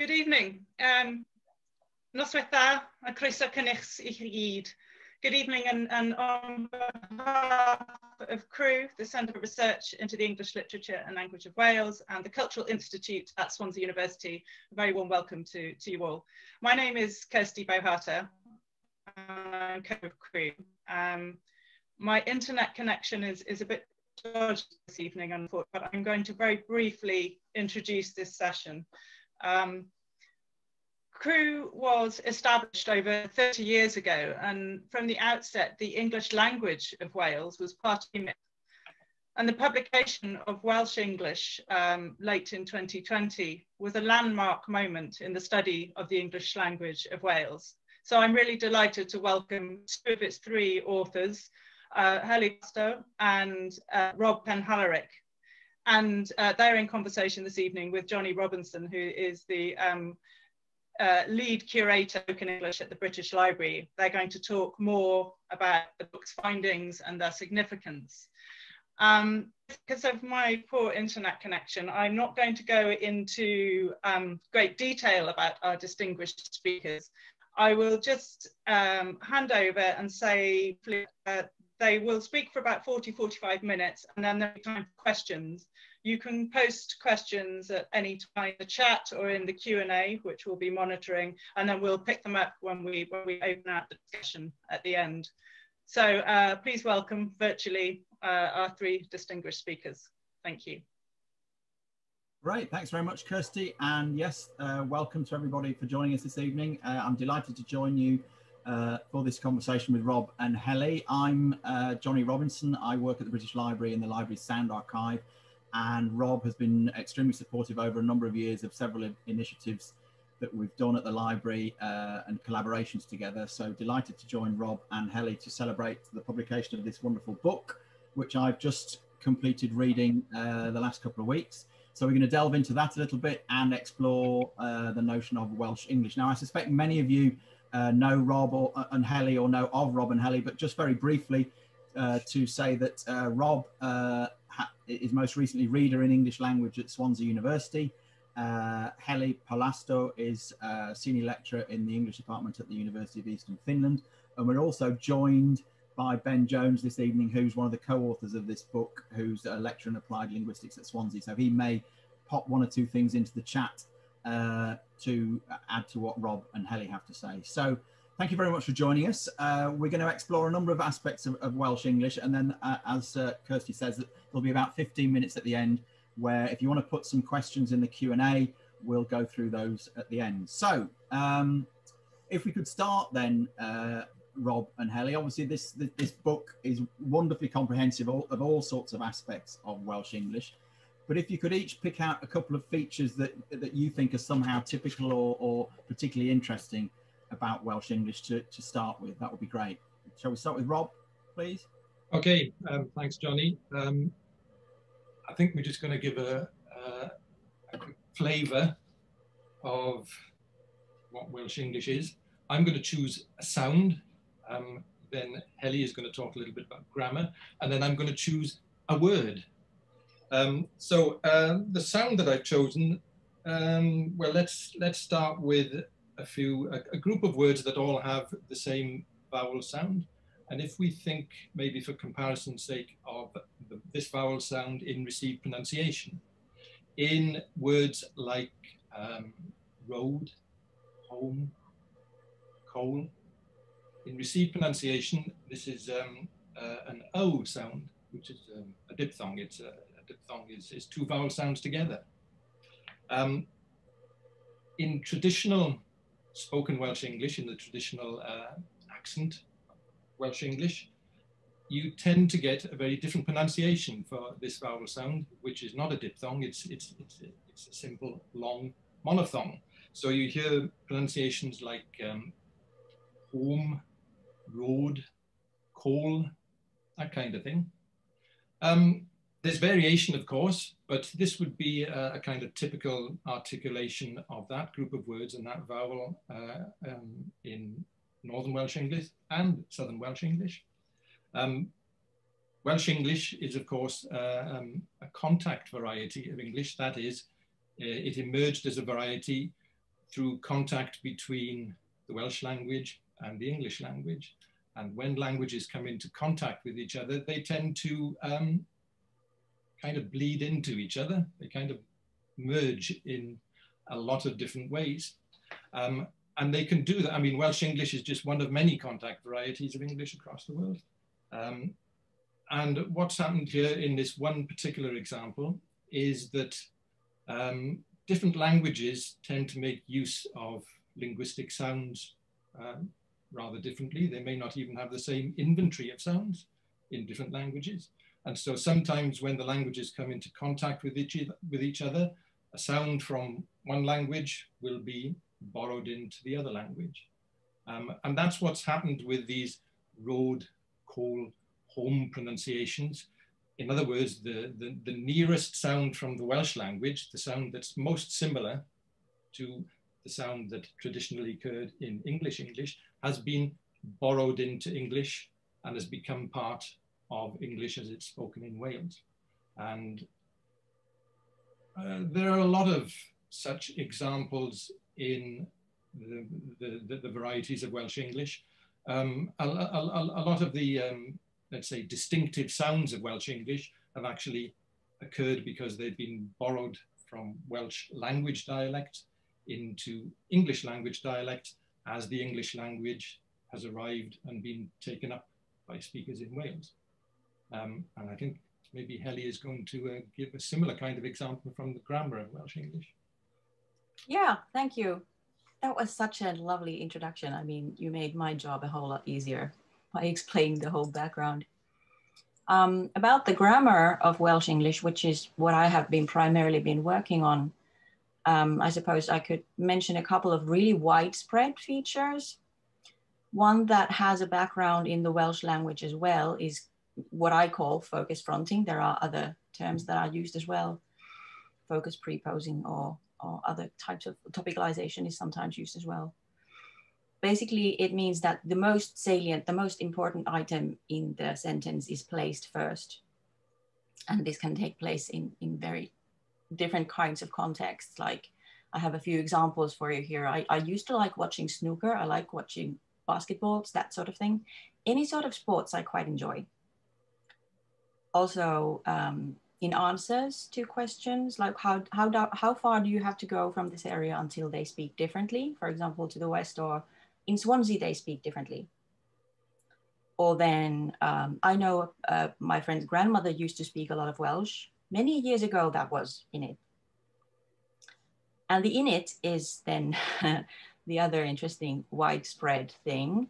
Good evening. Noswaith dda, a croeso cynnes I chi gyd. Good evening, and on behalf of CREW, the Centre for Research into the English Literature and Language of Wales, and the Cultural Institute at Swansea University, a very warm welcome to you all. My name is Kirsty Bowharter, and I'm co of CREW. My internet connection is a bit dodgy this evening, unfortunately, but I'm going to very briefly introduce this session. CREW was established over 30 years ago, and from the outset, the English language of Wales was part of it. And the publication of Welsh English late in 2020 was a landmark moment in the study of the English language of Wales. So I'm really delighted to welcome two of its three authors, Heli Paulasto and Rob Penhallurick. And they're in conversation this evening with Jonnie Robinson, who is the lead curator of spoken English at the British Library. They're going to talk more about the book's findings and their significance. Because of my poor internet connection, I'm not going to go into great detail about our distinguished speakers. I will just hand over and say they will speak for about 40-45 minutes, and then there'll be time for questions. You can post questions at any time in the chat or in the Q&A, which we'll be monitoring, and then we'll pick them up when we open out the discussion at the end. So please welcome virtually our three distinguished speakers. Thank you. Great, thanks very much, Kirsty. And yes, welcome to everybody for joining us this evening. I'm delighted to join you for this conversation with Rob and Heli. I'm Jonnie Robinson. I work at the British Library in the library's Sound Archive. And Rob has been extremely supportive over a number of years of several initiatives that we've done at the library and collaborations together. So delighted to join Rob and Heli to celebrate the publication of this wonderful book, which I've just completed reading the last couple of weeks. So we're going to delve into that a little bit and explore the notion of Welsh English. Now, I suspect many of you know Rob and Heli, or know of Rob and Heli, but just very briefly to say that Rob is most recently reader in English language at Swansea University. Heli Paulasto is senior lecturer in the English department at the University of Eastern Finland. And we're also joined by Ben Jones this evening, who's one of the co-authors of this book, who's a lecturer in applied linguistics at Swansea. So he may pop one or two things into the chat to add to what Rob and Heli have to say. So thank you very much for joining us. We're going to explore a number of aspects of Welsh English, and then as Kirsty says, there'll be about 15 minutes at the end where if you want to put some questions in the Q&A, we'll go through those at the end. So if we could start then, Rob and Heli, obviously this book is wonderfully comprehensive of all sorts of aspects of Welsh English. But if you could each pick out a couple of features that you think are somehow typical or particularly interesting about Welsh English to start with, that would be great. Shall we start with Rob, please? Okay, thanks, Jonnie. I think we're just going to give a quick flavour of what Welsh English is. I'm going to choose a sound, then Heli is going to talk a little bit about grammar, and then I'm going to choose a word. So the sound that I've chosen, well, let's start with a group of words that all have the same vowel sound. And if we think, maybe for comparison's sake, of this vowel sound in received pronunciation, in words like road, home, coal, in received pronunciation, this is an O sound, which is a diphthong. It's a diphthong is two vowel sounds together. In traditional spoken Welsh English, in the traditional accent Welsh English, you tend to get a very different pronunciation for this vowel sound, which is not a diphthong. It's a simple long monophthong. So you hear pronunciations like home, road, coal, that kind of thing. There's variation, of course, but this would be a kind of typical articulation of that group of words and that vowel in Northern Welsh English and Southern Welsh English. Welsh English is, of course, a contact variety of English. That is, it emerged as a variety through contact between the Welsh language and the English language. And when languages come into contact with each other, they tend to kind of bleed into each other. They kind of merge in a lot of different ways. And they can do that. I mean, Welsh English is just one of many contact varieties of English across the world. And what's happened here in this one particular example is that different languages tend to make use of linguistic sounds rather differently. They may not even have the same inventory of sounds in different languages. And so sometimes when the languages come into contact with each other, a sound from one language will be borrowed into the other language. And that's what's happened with these road, coal, home pronunciations. In other words, the nearest sound from the Welsh language, the sound that's most similar to the sound that traditionally occurred in English, has been borrowed into English and has become part of English as it's spoken in Wales. And there are a lot of such examples in the varieties of Welsh English. A lot of the, let's say, distinctive sounds of Welsh English have actually occurred because they've been borrowed from Welsh language dialects into English language dialects as the English language has arrived and been taken up by speakers in Wales. And I think maybe Heli is going to give a similar kind of example from the grammar of Welsh English. Yeah, thank you. That was such a lovely introduction. I mean, you made my job a whole lot easier by explaining the whole background. About the grammar of Welsh English, which is what I have been primarily been working on, I suppose I could mention a couple of really widespread features. One that has a background in the Welsh language as well is what I call focus fronting. There are other terms that are used as well. Focus preposing or other types of topicalization is sometimes used as well. Basically, it means that the most salient, the most important item in the sentence is placed first. And this can take place in very different kinds of contexts. Like, I have a few examples for you here. I used to like watching snooker. I like watching basketballs, that sort of thing. Any sort of sports I quite enjoy. Also, in answers to questions, like how far do you have to go from this area until they speak differently? For example, to the west, or in Swansea, they speak differently. Or then, I know my friend's grandmother used to speak a lot of Welsh. Many years ago, that was in it. And the in it is then the other interesting widespread thing.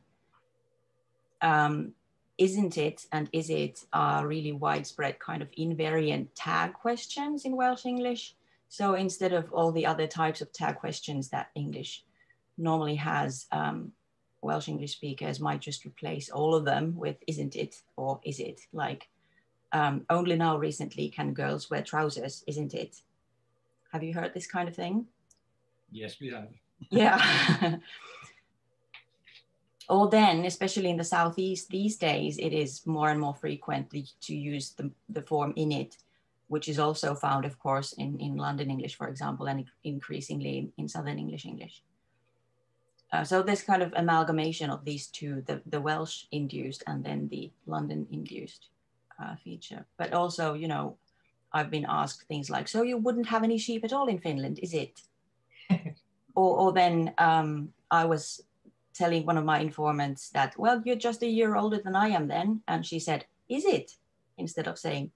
Isn't it and is it are really widespread kind of invariant tag questions in Welsh English. So instead of all the other types of tag questions that English normally has, Welsh English speakers might just replace all of them with isn't it or is it, like only now recently can girls wear trousers, isn't it? Have you heard this kind of thing? Yes, we have. Yeah. Or then, especially in the Southeast these days, it is more and more frequent to use the form in it, which is also found, of course, in London English, for example, and increasingly in Southern English. So this kind of amalgamation of these two, the Welsh-induced and then the London-induced feature. But also, you know, I've been asked things like, so you wouldn't have any sheep at all in Finland, is it? or then I was telling one of my informants that, well, you're just a year older than I am then. And she said, is it? Instead of saying,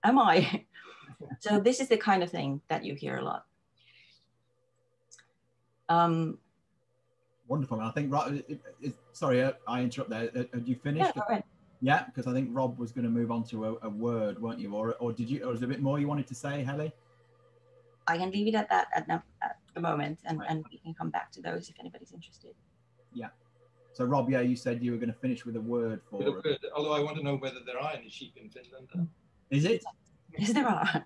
am I? So this is the kind of thing that you hear a lot. Wonderful. I think, sorry, I interrupt there. Have you finished? Yeah, go ahead. Yeah, because I think Rob was going to move on to a word, weren't you? Or did you? Or was there a bit more you wanted to say, Heli? I can leave it at that at the moment, and we can come back to those if anybody's interested. Yeah. So Rob, yeah, you said you were going to finish with a word for. With a word, although I want to know whether there are any sheep in Finland. Is it? Yes, there are.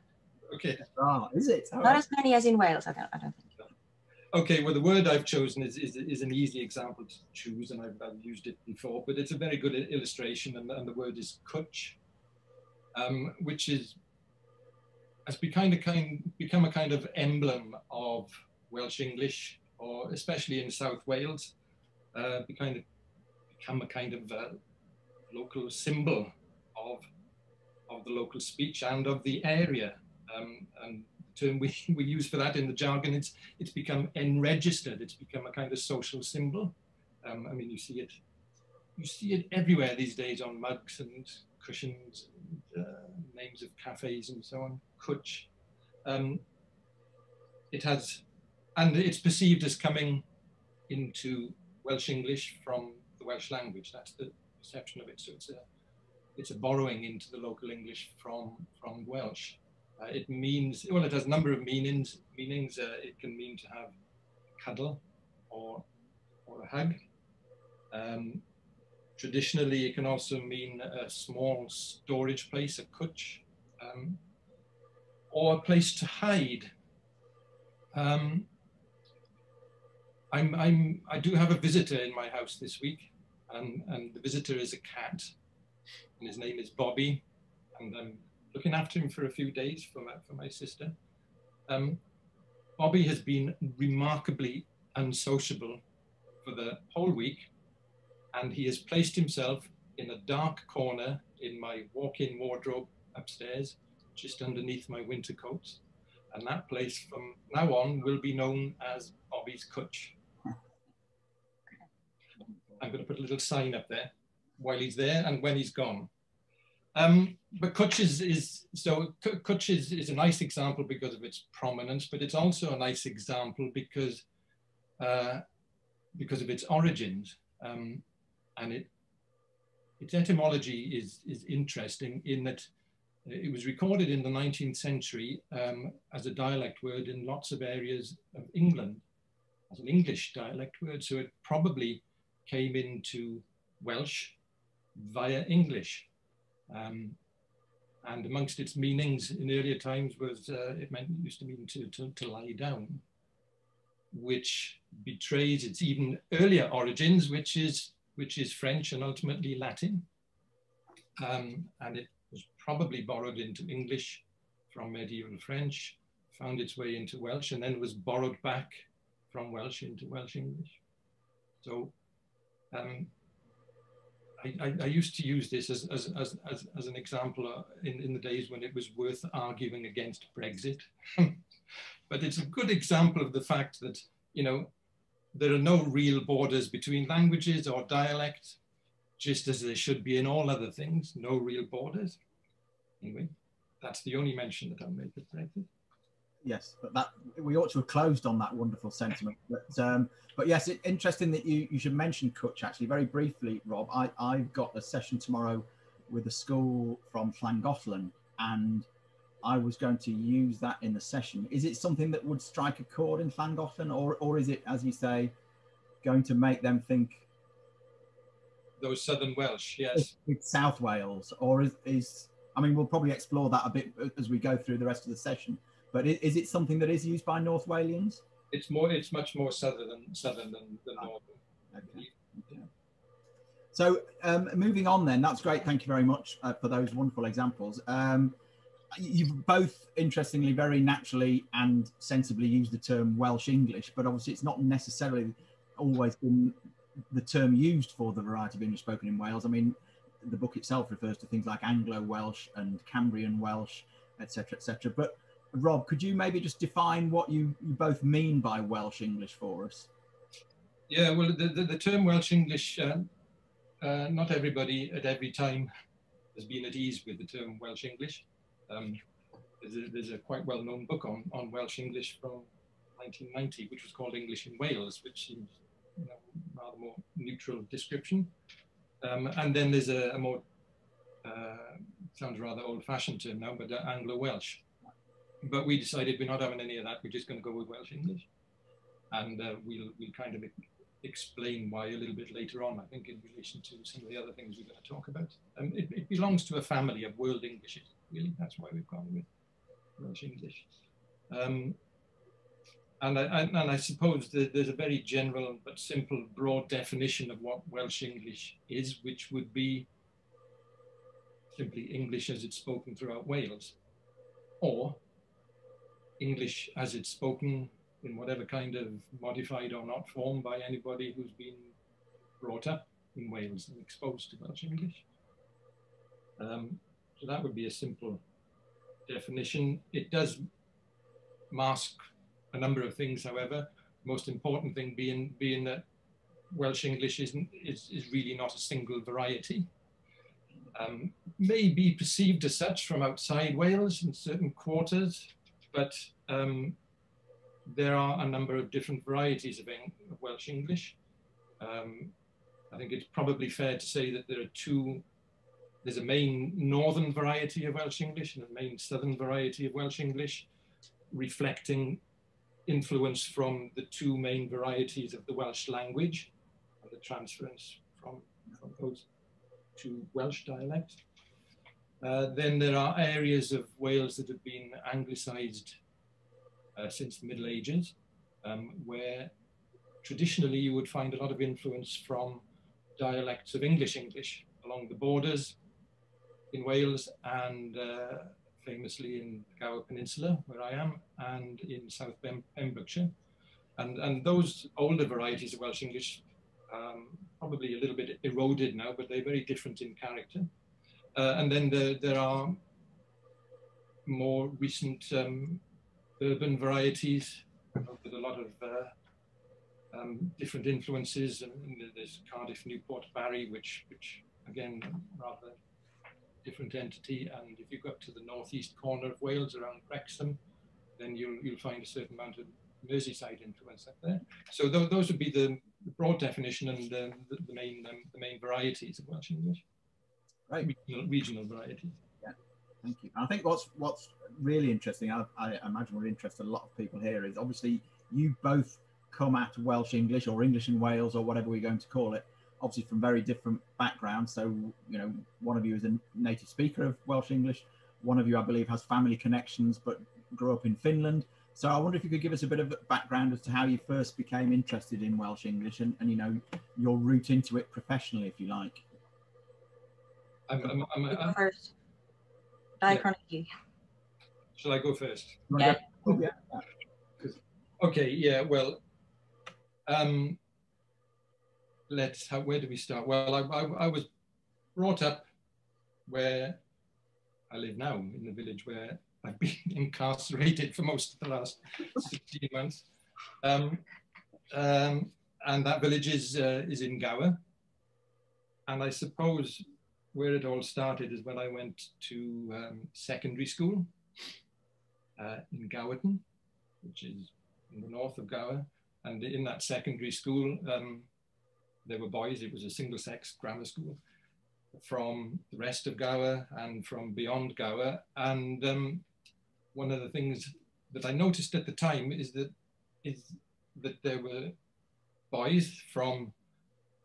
Okay. Ah, is it? Not as many as in Wales, I don't think. Okay, well, the word I've chosen is an easy example to choose, and I've used it before, but it's a very good illustration, and the word is cwtch, which has become a kind of emblem of Welsh English or especially in South Wales, become a kind of local symbol of the local speech and of the area. And the term we use for that in the jargon, it's become enregistered. It's become a kind of social symbol. I mean, you see it everywhere these days on mugs and cushions, and, names of cafes and so on. Cwtch. It's perceived as coming into Welsh English from the Welsh language. That's the perception of it. So it's a borrowing into the local English from Welsh. It means, well, it has a number of meanings. It can mean to have cuddle or a hug. Traditionally, it can also mean a small storage place, a cwtch, or a place to hide. I do have a visitor in my house this week, and the visitor is a cat, and his name is Bobby, and I'm looking after him for a few days for my sister. Bobby has been remarkably unsociable for the whole week, and he has placed himself in a dark corner in my walk-in wardrobe upstairs, just underneath my winter coats. And that place from now on will be known as Bobby's Cwtch. I'm going to put a little sign up there while he's there and when he's gone. But Cwtch is a nice example because of its prominence, but it's also a nice example because of its origins. And its etymology is interesting in that it was recorded in the 19th century as a dialect word in lots of areas of England, as an English dialect word. So it probably came into Welsh via English. And amongst its meanings in earlier times was, it used to mean to lie down, which betrays its even earlier origins, which is French and ultimately Latin. And it was probably borrowed into English from medieval French, found its way into Welsh, and then was borrowed back from Welsh into Welsh English. So I used to use this as an example in the days when it was worth arguing against Brexit. But it's a good example of the fact that, you know, there are no real borders between languages or dialects, just as there should be in all other things, no real borders. Anyway, that's the only mention that I'll make of Brexit. Yes, but that we ought to have closed on that wonderful sentiment. But yes, it's interesting that you should mention Cwtch actually very briefly, Rob. I've got a session tomorrow with a school from Llangollen, and I was going to use that in the session. Is it something that would strike a chord in Llangollen, or is it, as you say, going to make them think? Those Southern Welsh, yes. It's South Wales, or is I mean, we'll probably explore that a bit as we go through the rest of the session. But is it something that is used by North Walians? It's much more southern than northern. Okay. Okay. So moving on then, that's great. Thank you very much for those wonderful examples. You've both, interestingly, very naturally and sensibly used the term Welsh English, but obviously it's not necessarily always been the term used for the variety of English spoken in Wales. I mean, the book itself refers to things like Anglo-Welsh and Cambrian Welsh, etc., etc. But Rob, could you maybe just define what you both mean by Welsh English for us? Yeah, well, the term Welsh English, not everybody at every time has been at ease with the term Welsh English. There's a quite well-known book on Welsh English from 1990, which was called English in Wales, which seems, you know, rather more neutral description. And then there's a more, sounds rather old-fashioned term now, but Anglo-Welsh. But we decided we're not having any of that. We're just going to go with Welsh English, and we'll kind of explain why a little bit later on, I think, in relation to some of the other things we're going to talk about. It belongs to a family of world Englishes, really. That's why we've gone with Welsh English. And I suppose that there's a very general but simple, broad definition of what Welsh English is, which would be simply English as it's spoken throughout Wales, or English as it's spoken in whatever kind of modified or not form by anybody who's been brought up in Wales and exposed to Welsh English. So that would be a simple definition. It does mask a number of things, however. Most important thing being that Welsh English is really not a single variety. May be perceived as such from outside Wales in certain quarters, but there are a number of different varieties of Welsh English. I think it's probably fair to say that there are two. There's a main northern variety of Welsh English and a main southern variety of Welsh English, reflecting influence from the two main varieties of the Welsh language and the transference from those two Welsh dialects. Then there are areas of Wales that have been anglicised since the Middle Ages, where traditionally you would find a lot of influence from dialects of English along the borders in Wales and famously in the Gower Peninsula, where I am, and in South Pembrokeshire. And those older varieties of Welsh English, probably a little bit eroded now, but they're very different in character. And then there are more recent urban varieties with a lot of different influences. And there's Cardiff, Newport, Barry, which again, rather different entity. And if you go up to the northeast corner of Wales around Wrexham, then you'll find a certain amount of Merseyside influence up there. So those would be the broad definition and the main varieties of Welsh English. Right. Regional varieties. Yeah, thank you. I think what's really interesting, I imagine would interest a lot of people here, is obviously you both come at Welsh English or English in Wales or whatever we're going to call it, obviously from very different backgrounds. So, you know, one of you is a native speaker of Welsh English. One of you, I believe, has family connections, but grew up in Finland. So I wonder if you could give us a bit of background as to how you first became interested in Welsh English and you know, your route into it professionally, if you like. First. Yeah. Shall I go first? Yeah. Oh, yeah. Okay, yeah, well, where do we start? Well, I was brought up where I live now, in the village where I've been incarcerated for most of the last 16 months. And that village is in Gower. And I suppose where it all started is when I went to secondary school in Gowerton, which is in the north of Gower. And in that secondary school, there were boys. It was a single-sex grammar school from the rest of Gower and from beyond Gower. And one of the things that I noticed at the time is that there were boys from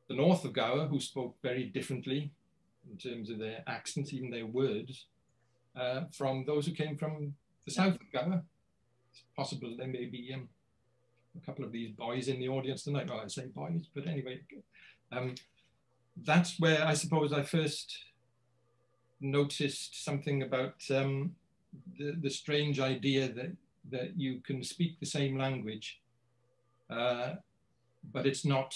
the north of Gower who spoke very differently in terms of their accents, even their words, from those who came from the south of Gower. It's possible there may be a couple of these boys in the audience tonight. Well, I say boys, but anyway, that's where I suppose I first noticed something about the strange idea that you can speak the same language, but it's not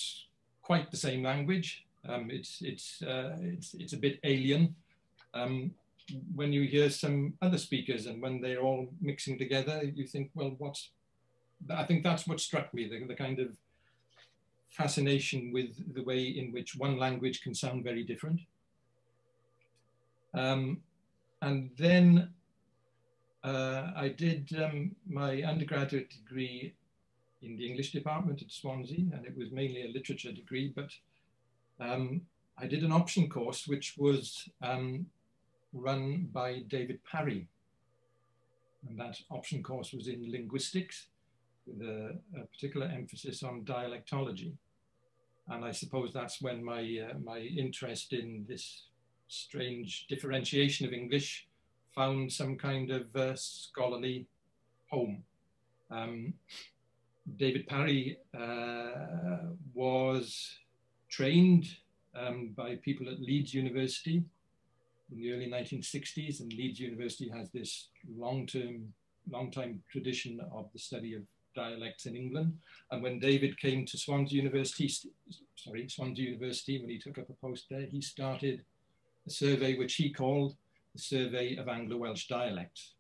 quite the same language. It's a bit alien. When you hear some other speakers and when they're all mixing together, you think, well, I think that's what struck me, the kind of fascination with the way in which one language can sound very different. And then I did my undergraduate degree in the English department at Swansea, and it was mainly a literature degree, but I did an option course which was run by David Parry. And that option course was in linguistics with a particular emphasis on dialectology. And I suppose that's when my interest in this strange differentiation of English found some kind of scholarly home. David Parry was trained by people at Leeds University in the early 1960s, and Leeds University has this long-time tradition of the study of dialects in England. And when David came to Swansea University, when he took up a post there, he started a survey which he called the Survey of Anglo-Welsh Dialects,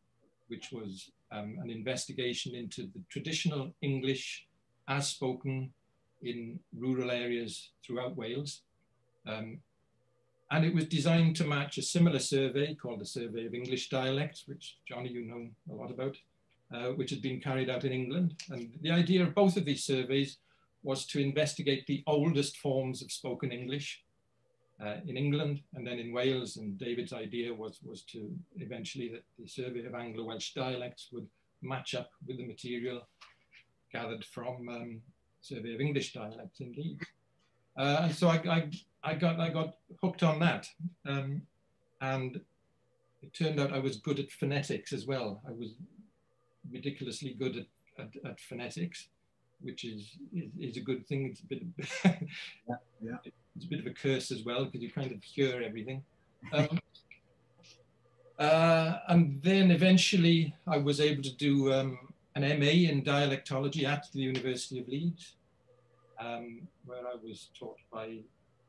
which was an investigation into the traditional English as spoken in rural areas throughout Wales. And it was designed to match a similar survey called the Survey of English Dialects, which, Jonnie, you know a lot about, which had been carried out in England. And the idea of both of these surveys was to investigate the oldest forms of spoken English in England and then in Wales. And David's idea was to eventually that the Survey of Anglo-Welsh Dialects would match up with the material gathered from Survey of English Dialects in Leeds. And so I got hooked on that. And it turned out I was good at phonetics as well. I was ridiculously good at phonetics, which is a good thing. It's a bit of, it's a bit of a curse as well, because you kind of hear everything. And then eventually I was able to do an MA in dialectology at the University of Leeds, where I was taught by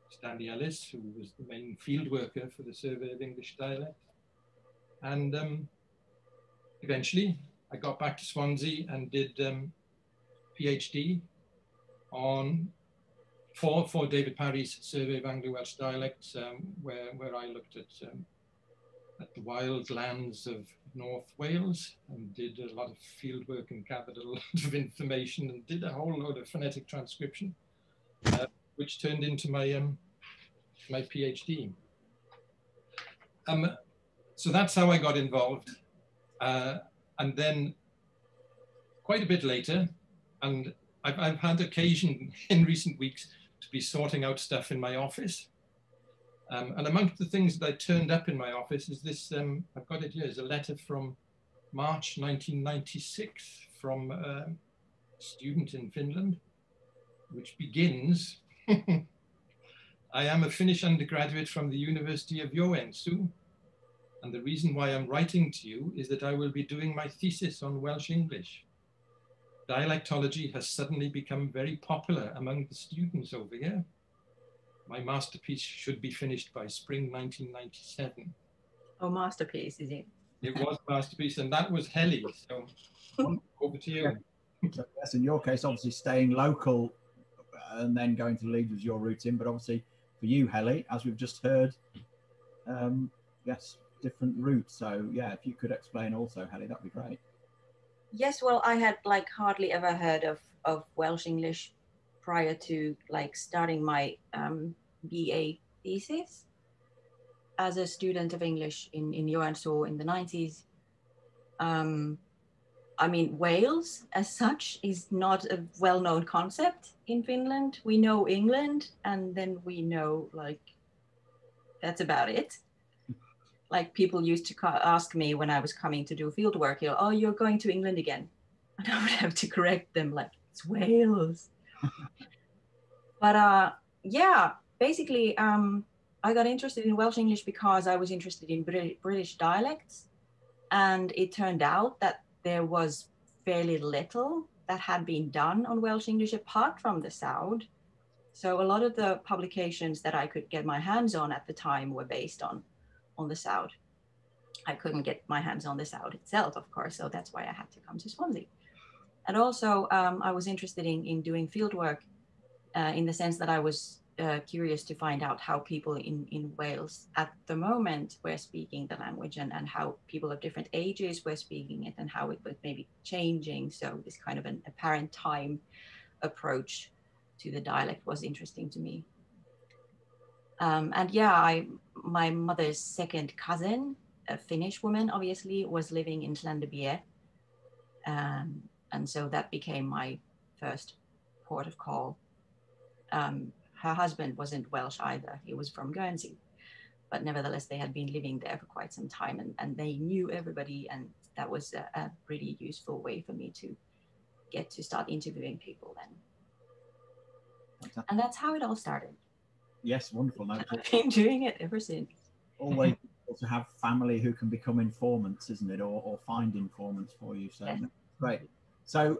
Stanley Ellis, who was the main field worker for the Survey of English Dialects. And eventually I got back to Swansea and did PhD for David Parry's Survey of Anglo-Welsh Dialects, where I looked at the wild lands of North Wales and did a lot of field work and gathered a lot of information and did a whole load of phonetic transcription, which turned into my my PhD. So that's how I got involved. And then quite a bit later, and I've had occasion in recent weeks to be sorting out stuff in my office. And amongst the things that I turned up in my office is this, I've got it here, is a letter from March 1996 from a student in Finland, which begins, I am a Finnish undergraduate from the University of Joensuu, and the reason why I'm writing to you is that I will be doing my thesis on Welsh English. Dialectology has suddenly become very popular among the students over here. My masterpiece should be finished by spring 1997. Oh, masterpiece, is it? It was a masterpiece, and that was Heli. So over to you. So yes, in your case, obviously staying local and then going to Leeds was your route in, but obviously for you, Heli, as we've just heard, yes, different routes. So yeah, if you could explain also, Heli, that'd be great. Yes, well, I had like hardly ever heard of Welsh English prior to like starting my BA thesis as a student of English in Joensuu in the 90s. I mean, Wales as such is not a well-known concept in Finland. We know England, and then we know like, that's about it. Like people used to ask me when I was coming to do field work, you know, oh, you're going to England again. And I would have to correct them like, it's Wales. But yeah, basically, I got interested in Welsh English because I was interested in British dialects. And it turned out that there was fairly little that had been done on Welsh English apart from the Sound. So a lot of the publications that I could get my hands on at the time were based on the Sound. I couldn't get my hands on the Sound itself, of course, so that's why I had to come to Swansea. And also, I was interested in doing field work in the sense that I was curious to find out how people in Wales at the moment were speaking the language and how people of different ages were speaking it and how it was maybe changing. So this kind of an apparent time approach to the dialect was interesting to me. And yeah, my mother's second cousin, a Finnish woman, obviously, was living in Lenyddiaeth. And so that became my first port of call. Her husband wasn't Welsh either. He was from Guernsey. But nevertheless, they had been living there for quite some time and they knew everybody. And that was a pretty useful way for me to get to start interviewing people then. Fantastic. And that's how it all started. Yes, wonderful. No, I've been doing it ever since. Always to have family who can become informants, isn't it? Or find informants for you. So yes. Great. So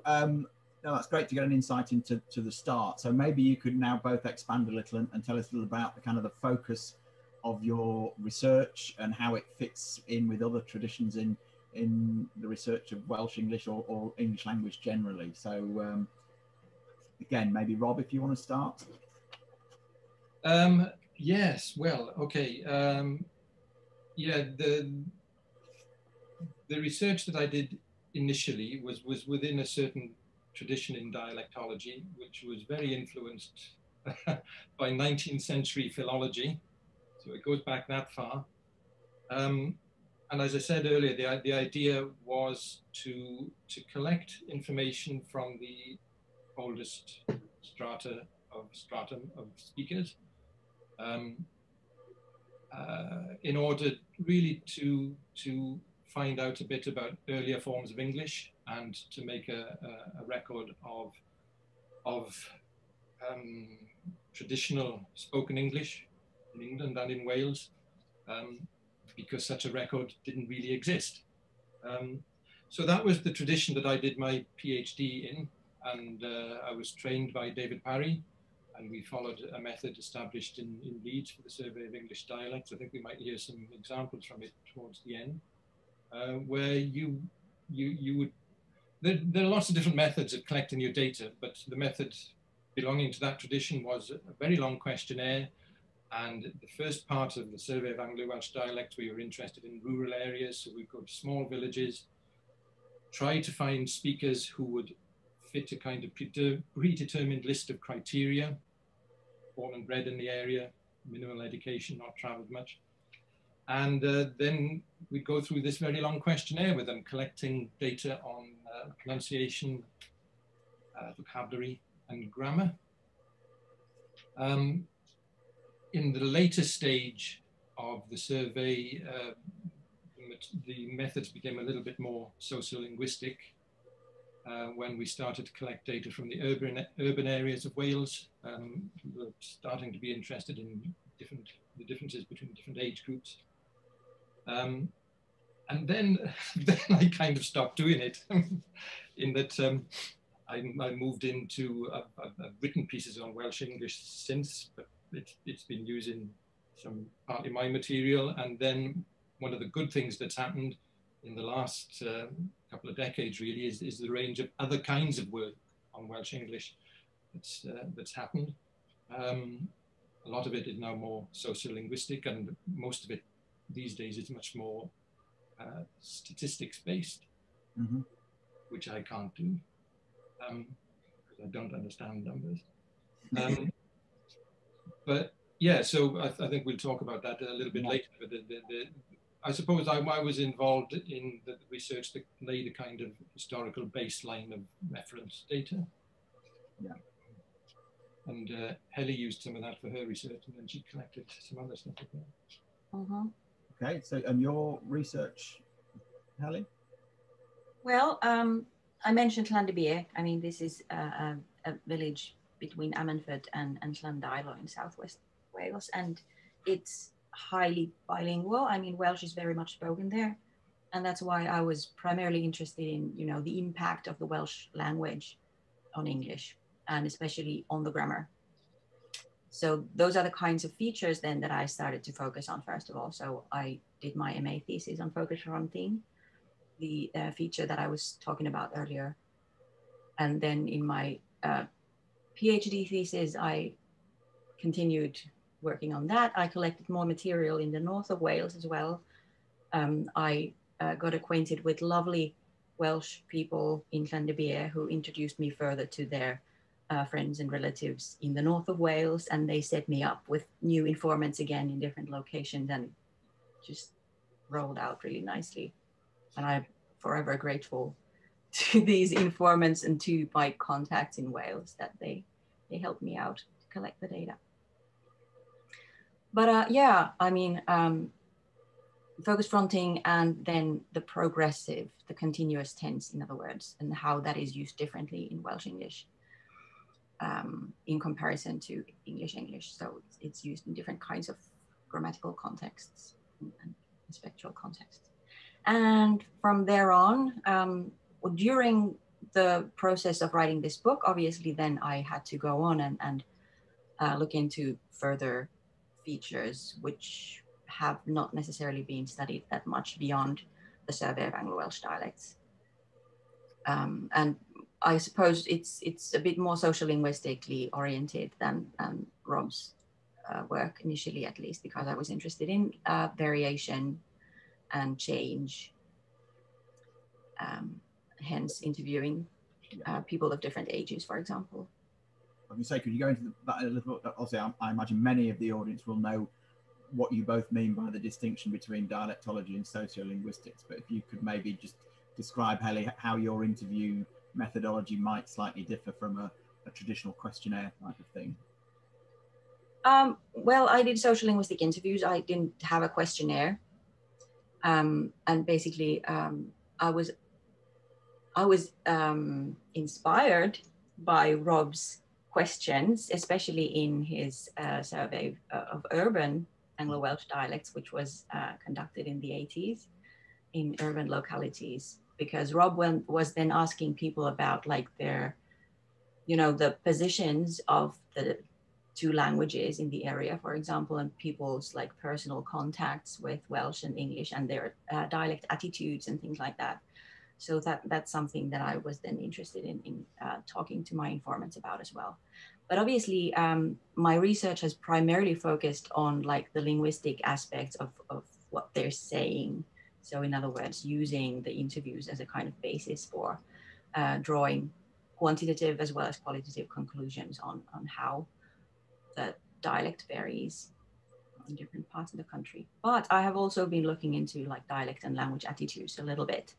No, that's great to get an insight into the start. So maybe you could now both expand a little and tell us a little about the kind of the focus of your research and how it fits in with other traditions in the research of Welsh English or English language generally. So again, maybe Rob, if you want to start. Yes, well, okay. Yeah, the research that I did initially was within a certain tradition in dialectology, which was very influenced by 19th century philology. So it goes back that far. And as I said earlier, the idea was to collect information from the oldest stratum of speakers, in order really to find out a bit about earlier forms of English and to make a record of traditional spoken English in England and in Wales, because such a record didn't really exist. So that was the tradition that I did my PhD in, and I was trained by David Parry, and we followed a method established in Leeds for the Survey of English Dialects. I think we might hear some examples from it towards the end, where you would, there are lots of different methods of collecting your data, but the method belonging to that tradition was a very long questionnaire. And the first part of the Survey of Anglo-Welsh Dialects, we were interested in rural areas, so we'd go to small villages, try to find speakers who would fit a kind of predetermined list of criteria: born and bred in the area, minimal education, not traveled much. And then we'd go through this very long questionnaire with them, collecting data on pronunciation, vocabulary, and grammar. In the later stage of the survey, the methods became a little bit more sociolinguistic when we started to collect data from the urban areas of Wales. We were starting to be interested in the differences between different age groups. And then I kind of stopped doing it, in that I moved into, I've written pieces on Welsh English since, but it's been using partly my material. And then one of the good things that's happened in the last couple of decades really is the range of other kinds of work on Welsh English that's happened. A lot of it is now more sociolinguistic, and most of it these days is much more statistics based, which I can't do because I don't understand numbers. But yeah, so I think we'll talk about that a little bit later. But I suppose I was involved in the research that laid a kind of historical baseline of reference data. Yeah. And Heli used some of that for her research, and then she collected some other stuff as well. Okay, so and your research, Heli? Well, I mentioned Lenyddiaeth. I mean, this is a village between Ammanford and Llandeilo in southwest Wales, and it's highly bilingual. I mean, Welsh is very much spoken there, and that's why I was primarily interested in, you know, the impact of the Welsh language on English, and especially on the grammar. So those are the kinds of features then that I started to focus on first of all. So I did my MA thesis on focus fronting, the feature that I was talking about earlier, and then in my PhD thesis, I continued working on that. I collected more material in the north of Wales as well. I got acquainted with lovely Welsh people in Lenyddiaeth who introduced me further to their friends and relatives in the north of Wales, and they set me up with new informants again in different locations, and just rolled out really nicely. And I'm forever grateful to these informants and to my contacts in Wales that they helped me out to collect the data. But yeah, I mean, focus fronting and then the progressive, the continuous tense, in other words, and how that is used differently in Welsh English in comparison to English. So it's used in different kinds of grammatical contexts and spectral contexts. And from there on, during the process of writing this book, obviously, then I had to go on and look into further features which have not necessarily been studied that much beyond the Survey of Anglo-Welsh Dialects. And I suppose it's a bit more sociolinguistically oriented than Rob's work initially, at least, because I was interested in variation and change, hence interviewing people of different ages, for example. I was going to say, could you go into that a little bit? Obviously, I imagine many of the audience will know what you both mean by the distinction between dialectology and sociolinguistics, but if you could maybe just describe, Heli, how your interview methodology might slightly differ from a traditional questionnaire type of thing. Well, I did sociolinguistic interviews. I didn't have a questionnaire. And basically, I was inspired by Rob's questions, especially in his survey of urban Anglo-Welsh dialects, which was conducted in the 80s in urban localities, because Rob was then asking people about like their, the positions of the two languages in the area, for example, and people's like personal contacts with Welsh and English and their dialect attitudes and things like that. So that's something that I was then interested in talking to my informants about as well. But obviously, my research has primarily focused on like the linguistic aspects of what they're saying. So in other words, using the interviews as a kind of basis for drawing quantitative as well as qualitative conclusions on how the dialect varies in different parts of the country. But I have also been looking into like dialect and language attitudes a little bit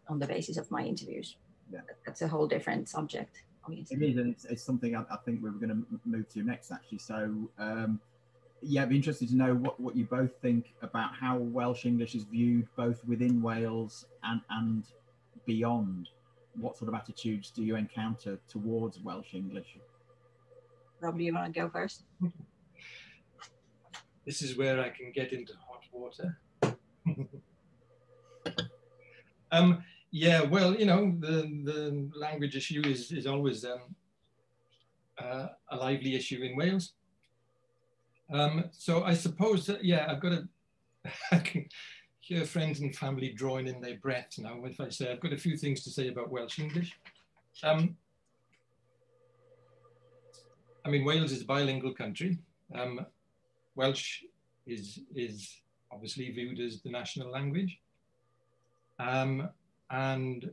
on the basis of my interviews. Yeah. That's a whole different subject, obviously. It is, and it's something I think we were going to move to next, actually. So, yeah, I'd be interested to know what you both think about how Welsh English is viewed both within Wales and beyond. What sort of attitudes do you encounter towards Welsh English? Rob, do you want to go first? This is where I can get into hot water. Yeah, well, the language issue is always a lively issue in Wales. So I suppose that, yeah, I can hear friends and family drawing in their breath now if I say I've got a few things to say about Welsh English. I mean, Wales is a bilingual country. Welsh is obviously viewed as the national language. And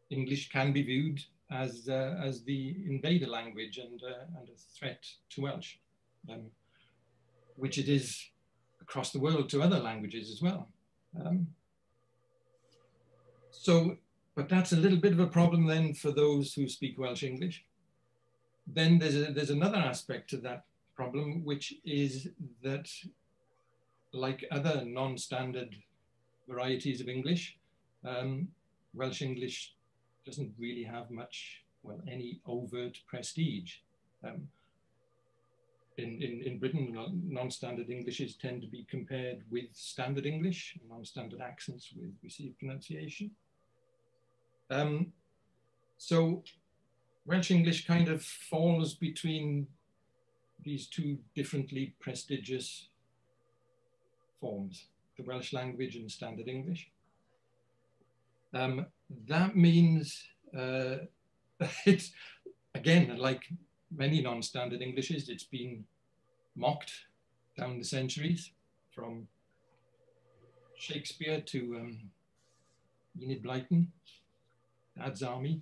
English can be viewed as the invader language and a threat to Welsh, which it is across the world to other languages as well. But that's a little bit of a problem then for those who speak Welsh English. Then there's another aspect to that problem, which is that, like other non-standard varieties of English, Welsh English doesn't really have much, well, any overt prestige. In Britain, non-standard Englishes tend to be compared with standard English, non-standard accents with received pronunciation. So Welsh English kind of falls between these two differently prestigious forms, the Welsh language and standard English. That means it's, again, like many non-standard Englishes, it's been mocked down the centuries, from Shakespeare to Enid Blyton, Dad's Army.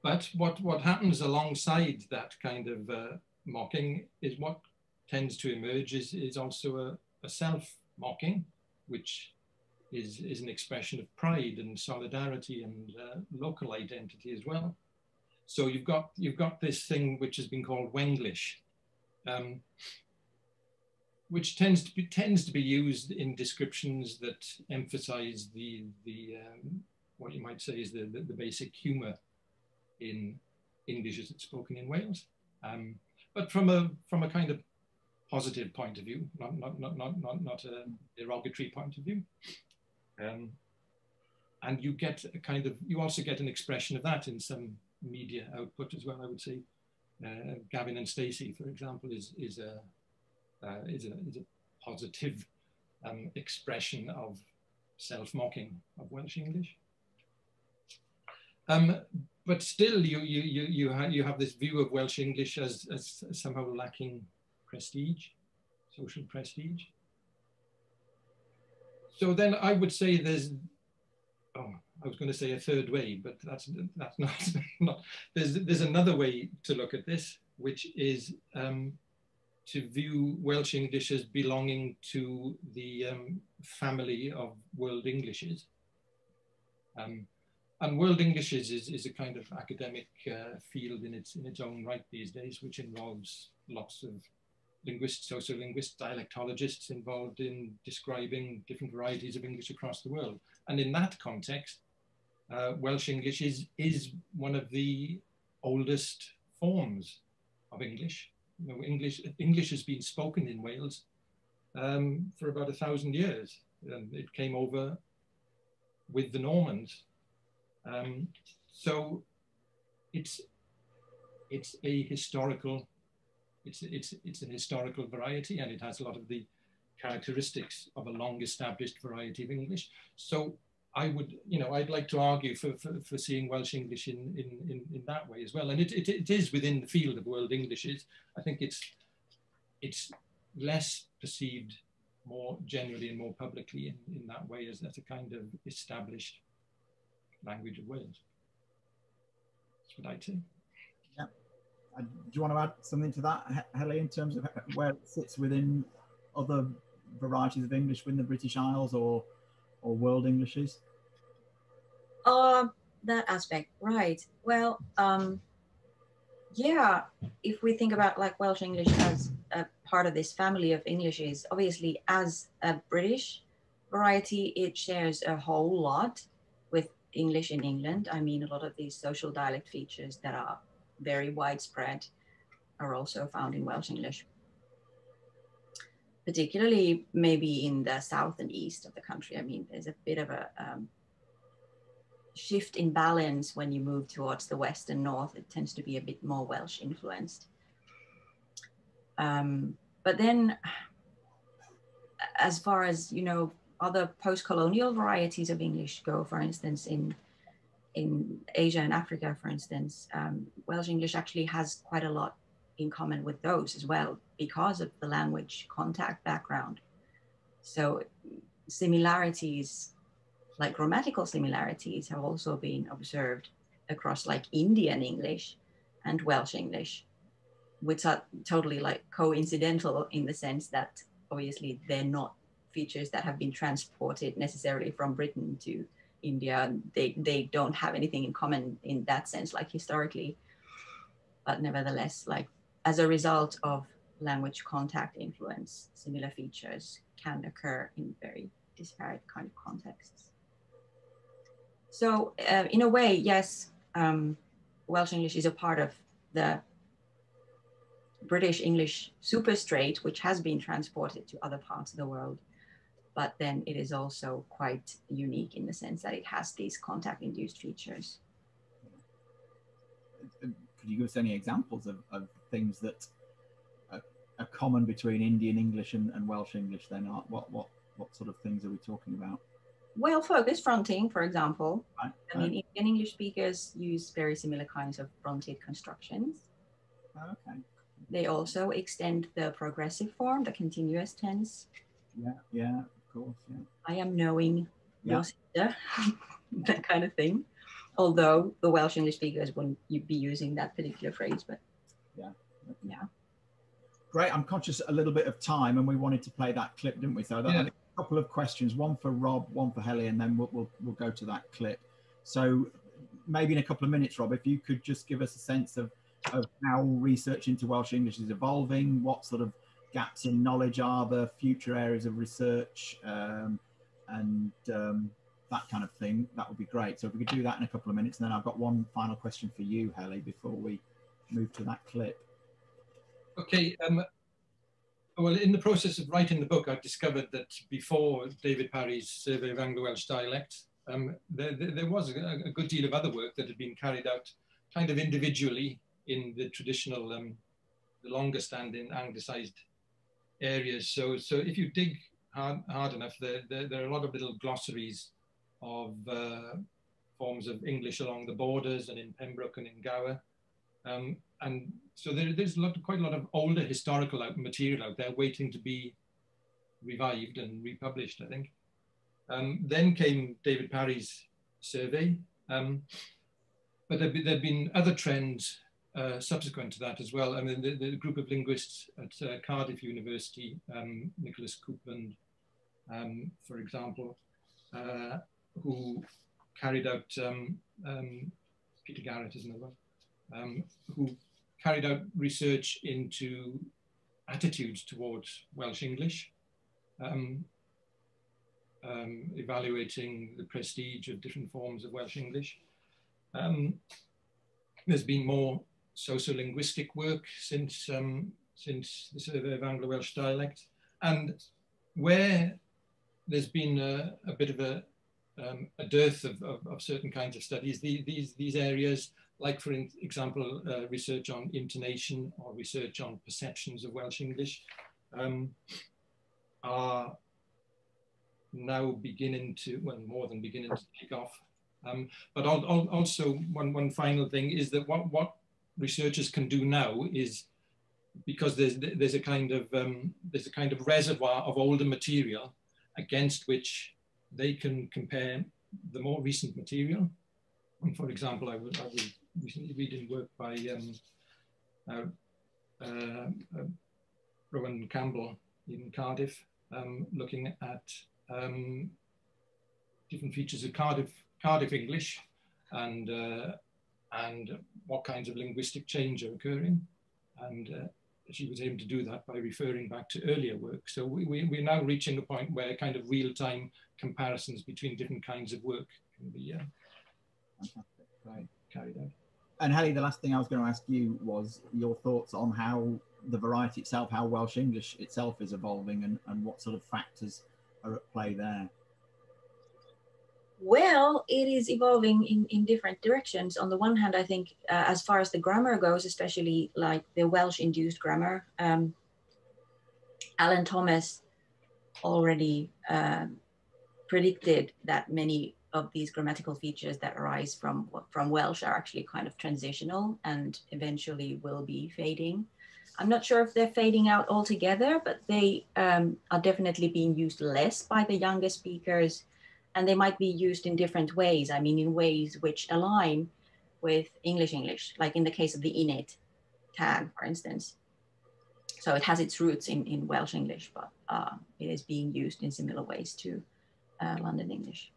But what happens alongside that kind of mocking is what tends to emerge is also a self-mocking, which is an expression of pride and solidarity and local identity as well. So you've got this thing which has been called Wenglish, which tends to be used in descriptions that emphasize the what you might say is the basic humour in English as it's spoken in Wales, but from a kind of positive point of view, not a derogatory point of view. And you get a kind of, you also get an expression of that in some media output as well, I would say. Gavin and Stacey, for example, is a positive expression of self-mocking of Welsh English. But still, you have this view of Welsh English as somehow lacking prestige, social prestige. So then I would say there's, oh, I was going to say a third way, but that's not. There's another way to look at this, which is to view Welsh English as belonging to the family of World Englishes. And World English is a kind of academic field in its own right these days, which involves lots of linguists, sociolinguists, dialectologists involved in describing different varieties of English across the world. And in that context, Welsh English is one of the oldest forms of English. You know, English has been spoken in Wales for about 1,000 years. It came over with the Normans. So it's a historical, it's an historical variety, and it has a lot of the characteristics of a long established variety of English. So I would, you know, I'd like to argue for seeing Welsh English in that way as well. And it is within the field of World Englishes. I think it's less perceived more generally and more publicly in that way as a kind of established language of Wales. That's what I'd say. Yeah. Do you want to add something to that, Heli, in terms of where it sits within other varieties of English within the British Isles or World Englishes? That aspect, right. Well, yeah, if we think about like Welsh English as a part of this family of Englishes, obviously as a British variety, it shares a whole lot with English in England. I mean, a lot of these social dialect features that are very widespread are also found in Welsh English, particularly maybe in the south and east of the country. I mean, there's a bit of a shift in balance when you move towards the west and north. It tends to be a bit more Welsh influenced. But then as far as, you know, other post-colonial varieties of English go, for instance, in Asia and Africa, for instance, Welsh English actually has quite a lot in common with those as well because of the language contact background. So similarities, like grammatical similarities, have also been observed across like Indian English and Welsh English, which are totally like coincidental in the sense that obviously they're not features that have been transported necessarily from Britain to India. They don't have anything in common in that sense, like historically, but nevertheless, like as a result of language contact influence, similar features can occur in very disparate kind of contexts. So in a way, yes, Welsh English is a part of the British English superstrate, which has been transported to other parts of the world. But then it is also quite unique in the sense that it has these contact-induced features. Could you give us any examples of things that are common between Indian English and Welsh English then? What sort of things are we talking about? Well, focus fronting, for example. Right. I mean, Indian English speakers use very similar kinds of fronted constructions. Okay. They also extend the progressive form, the continuous tense. Yeah, of course, yeah. I am knowing your sister, that kind of thing. Although the Welsh English speakers wouldn't be using that particular phrase, but yeah. Great. I'm conscious a little bit of time, and we wanted to play that clip, didn't we? So I think a couple of questions, one for Rob, one for Heli, and then we'll go to that clip. So maybe in a couple of minutes, Rob, if you could just give us a sense of how research into Welsh English is evolving, what sort of gaps in knowledge are there, future areas of research, and that kind of thing, that would be great. So if we could do that in a couple of minutes, and then I've got one final question for you, Heli, before we move to that clip. Okay. Well, in the process of writing the book, I discovered that before David Parry's Survey of Anglo-Welsh Dialects, there was a good deal of other work that had been carried out kind of individually in the traditional, the longer standing Anglicised areas. So if you dig hard enough, there are a lot of little glossaries of forms of English along the borders and in Pembroke and in Gower. And so there's quite a lot of older historical material out there waiting to be revived and republished, I think. Then came David Parry's survey, but there've been other trends subsequent to that as well. I mean, the group of linguists at Cardiff University, Nicholas Coupland, for example, who carried out, Peter Garrett is another one, who carried out research into attitudes towards Welsh English, evaluating the prestige of different forms of Welsh English. There's been more sociolinguistic work since the Survey of Anglo-Welsh Dialects, and where there's been a bit of a dearth of certain kinds of studies, these areas, like for example, research on intonation or research on perceptions of Welsh English, are now beginning to, well, more than beginning to kick off. But also one final thing is that what researchers can do now is, because there's a kind of reservoir of older material against which they can compare the more recent material. And for example, I was recently reading work by Rowan Campbell in Cardiff, looking at different features of Cardiff English and what kinds of linguistic change are occurring. And she was able to do that by referring back to earlier work. So we're now reaching a point where kind of real-time comparisons between different kinds of work can be carried out. And Heli, the last thing I was going to ask you was your thoughts on how the variety itself, how Welsh English itself is evolving, and what sort of factors are at play there. Well, it is evolving in different directions. On the one hand, I think as far as the grammar goes, especially like the Welsh-induced grammar, Alan Thomas already predicted that many of these grammatical features that arise from Welsh are actually kind of transitional and eventually will be fading. I'm not sure if they're fading out altogether, but they are definitely being used less by the younger speakers. And they might be used in different ways. I mean, in ways which align with English, like in the case of the innate tag, for instance. So it has its roots in Welsh English, but it is being used in similar ways to London English.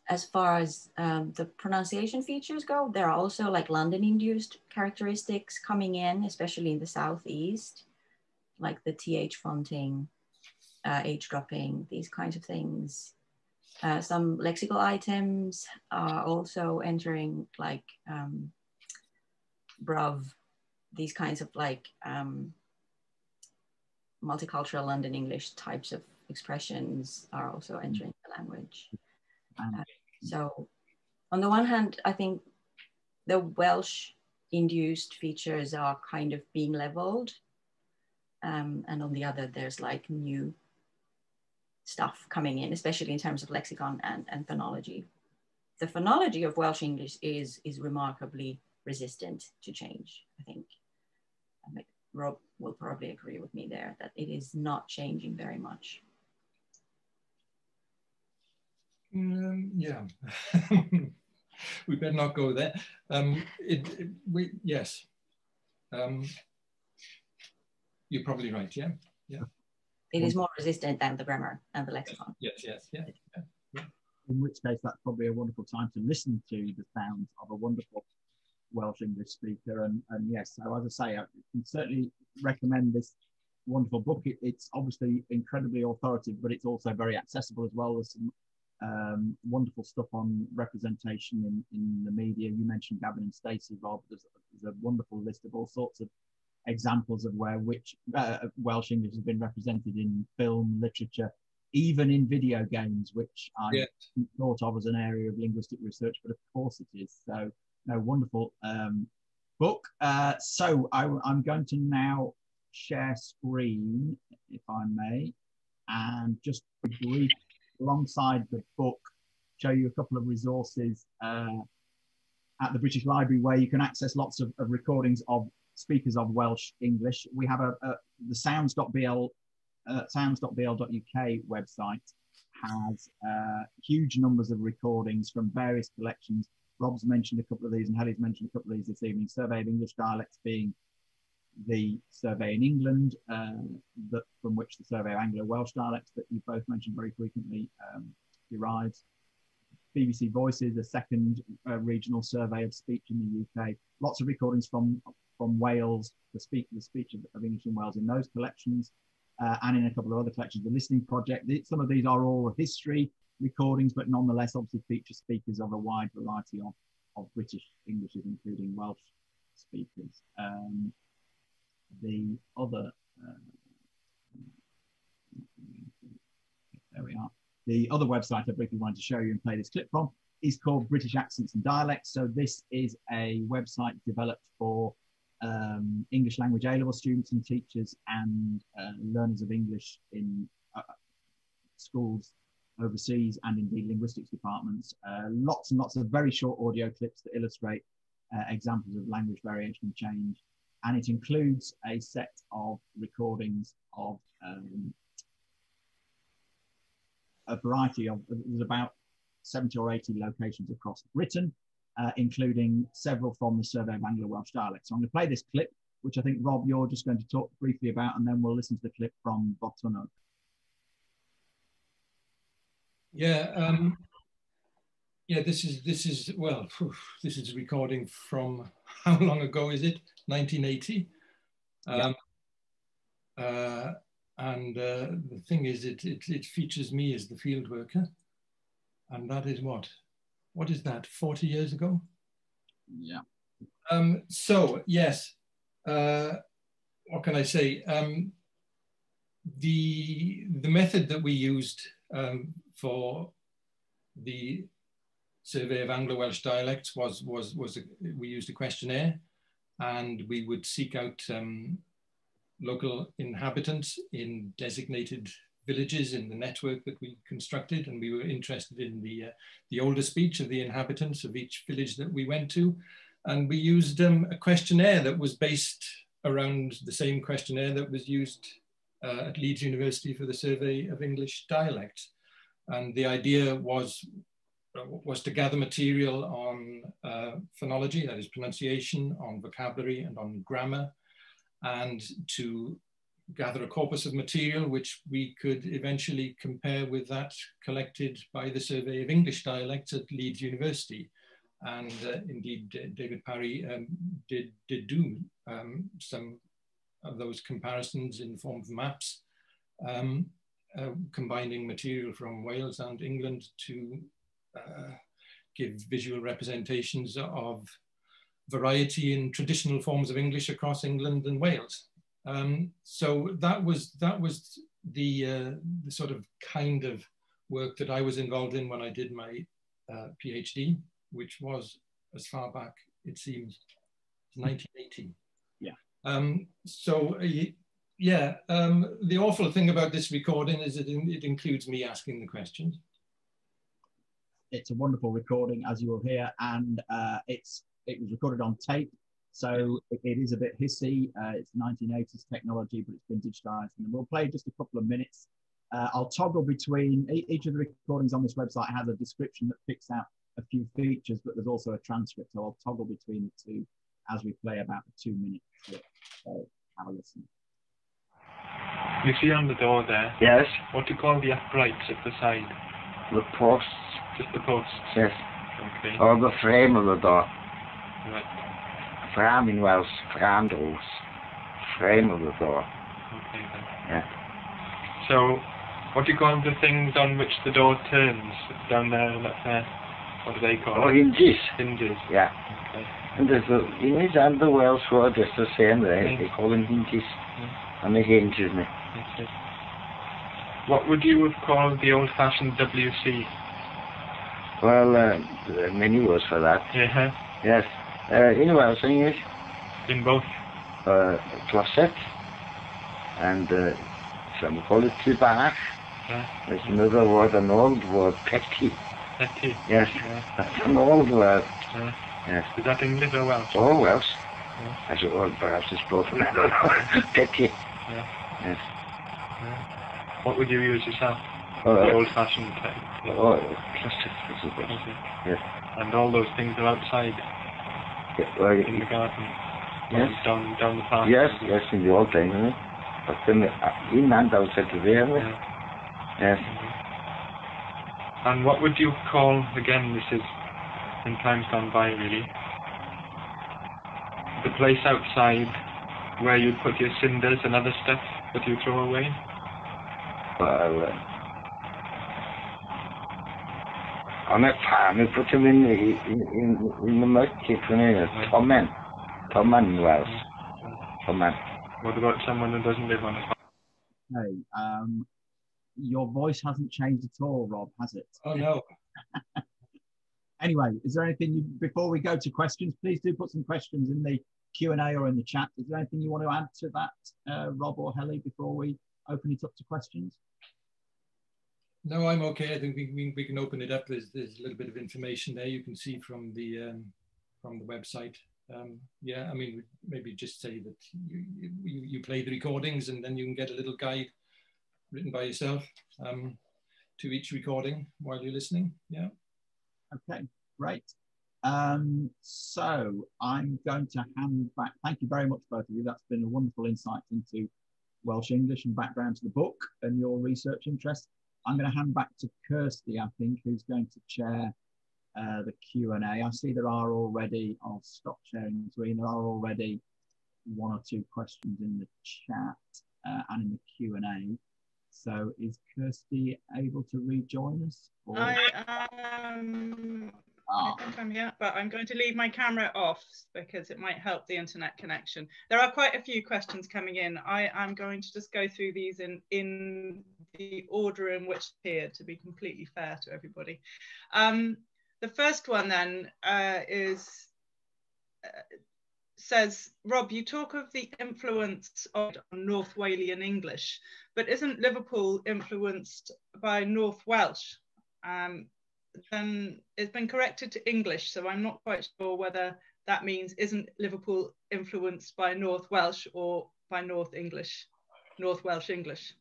As far as the pronunciation features go, there are also like London-induced characteristics coming in, especially in the southeast, like the TH fronting, H dropping, these kinds of things. Some lexical items are also entering, like bruv, these kinds of like multicultural London English types of expressions are also entering the language. So on the one hand, I think the Welsh-induced features are kind of being leveled. And on the other, there's like new stuff coming in, especially in terms of lexicon and phonology. The phonology of Welsh English is remarkably resistant to change, I think. Rob will probably agree with me there that it is not changing very much. Yeah, we better not go there. Yes, you're probably right. Yeah, yeah. It is more resistant than the grammar and the lexicon. Yes, yeah. In which case, that's probably a wonderful time to listen to the sounds of a wonderful Welsh English speaker. And yes, so as I say, I can certainly recommend this wonderful book. It's obviously incredibly authoritative, but it's also very accessible as well. There's some wonderful stuff on representation in the media. You mentioned Gavin and Stacey, Rob. There's a wonderful list of all sorts of examples of where Welsh English has been represented in film, literature, even in video games, which I thought of as an area of linguistic research, but of course it is. So, no, wonderful book. So I'm going to now share screen, if I may, and just brief alongside the book, show you a couple of resources at the British Library where you can access lots of recordings of speakers of Welsh English. We have the sounds.bl sounds.bl.uk website has huge numbers of recordings from various collections. Rob's mentioned a couple of these and Heli's mentioned a couple of these this evening. Survey of English Dialects being the survey in England, from which the Survey of Anglo-Welsh Dialects that you both mentioned very frequently derives. BBC Voices, a second regional survey of speech in the UK. Lots of recordings from Wales, the speech of English in Wales in those collections, and in a couple of other collections. The Listening Project, some of these are all history recordings, but nonetheless obviously feature speakers of a wide variety of British Englishes, including Welsh speakers. The other, there we are. The other website I briefly wanted to show you and play this clip from is called British Accents and Dialects. So this is a website developed for English language A-level students and teachers and learners of English in schools overseas and indeed linguistics departments. Lots and lots of very short audio clips that illustrate examples of language variation and change. And it includes a set of recordings of a variety of, there's about 70 or 80 locations across Britain, including several from the Survey of Anglo-Welsh Dialects. So I'm going to play this clip, which I think, Rob, you're just going to talk briefly about, and then we'll listen to the clip from Botunnog. Yeah, this is well, this is a recording from, how long ago is it? 1980. And the thing is, it features me as the field worker, and that is what is that? 40 years ago. Yeah. So yes, what can I say? The method that we used for the Survey of Anglo-Welsh Dialects was we used a questionnaire, and we would seek out local inhabitants in designated villages in the network that we constructed, and we were interested in the older speech of the inhabitants of each village that we went to, and we used a questionnaire that was based around the same questionnaire that was used at Leeds University for the Survey of English Dialects. And the idea was to gather material on phonology, that is pronunciation, on vocabulary and on grammar, and to gather a corpus of material which we could eventually compare with that collected by the Survey of English Dialects at Leeds University. And indeed, David Parry did do some of those comparisons in the form of maps, combining material from Wales and England to give visual representations of variety in traditional forms of English across England and Wales. So that was the sort of kind of work that I was involved in when I did my PhD, which was as far back, it seems, 1980. Yeah. So yeah, the awful thing about this recording is that it includes me asking the questions. It's a wonderful recording, as you will hear, and it was recorded on tape, so it is a bit hissy. It's 1980s technology, but it's been digitized, and we'll play just a couple of minutes. I'll toggle between each of the recordings on this website has a description that picks out a few features, but there's also a transcript, so I'll toggle between the two as we play about a 2-minute clip. So have a listen. You see on the door there? Yes. What do you call the uprights at the side? The posts. Just the posts? Yes. Okay. Or the frame of the door. Right. Fram in Welsh, framdos. Frame of the door. Okay then. Yeah. So, what do you call the things on which the door turns? Down there, left there. What do they call it? Hinges. Hinges. Yeah. Okay. And there's the English and the Welsh word just the same there. They call them hinges. And the hinges, isn't it? Yes, yes. What would you have called the old-fashioned WC? Well, many words for that. Yeah. Yes. In Welsh English, In both. closet, and some call it tŷ bach. Yeah. There's another word, an old word, petty. Petty. Yes, Yeah. that's an old word. Yeah. Yes. Is that English or Welsh? Oh, Welsh. Yeah. I said, well, perhaps it's both. I don't know. Petty. Yeah. Yes. Yeah. What would you use yourself? Oh, The old-fashioned thing. oh, closet. Okay. Yes. And all those things are outside Yeah, well, in the garden. yes. Down the path. Yes, yes, in the old time, isn't it? But then in and outside the there, isn't it? Yeah. Yes. And what would you call, again, this is in times gone by really, the place outside where you'd put your cinders and other stuff that you throw away? Well, on a farm, we put them in the mud chip, Tommen in Welsh. Tommen. What about someone who doesn't live on a farm? Hey, your voice hasn't changed at all, Rob, has it? Oh, no. Anyway, is there anything, before we go to questions, please do put some questions in the Q&A or in the chat. Is there anything you want to add to that, Rob or Heli, before we open it up to questions? No, I'm okay. I think we can open it up. There's a little bit of information there you can see from the website. Yeah, I mean, maybe just say that you play the recordings and then you can get a little guide written by yourself to each recording while you're listening. Yeah. Okay, great. So I'm going to hand back. Thank you very much, both of you. That's been a wonderful insight into Welsh English and background to the book and your research interest. I'm going to hand back to Kirsty, I think, who's going to chair the Q&A. I see there are already, I'll stop sharing the screen, there are already one or two questions in the chat and in the Q&A. So is Kirsty able to rejoin us? Or? I think I'm here, but I'm going to leave my camera off because it might help the internet connection. There are quite a few questions coming in. I am going to just go through these in the order in which appear, to be completely fair to everybody. The first one then says, Rob, you talk of the influence of North Walian English, but isn't Liverpool influenced by North Welsh? Then it's been corrected to English, so I'm not quite sure whether that means isn't Liverpool influenced by North Welsh or by North Welsh English.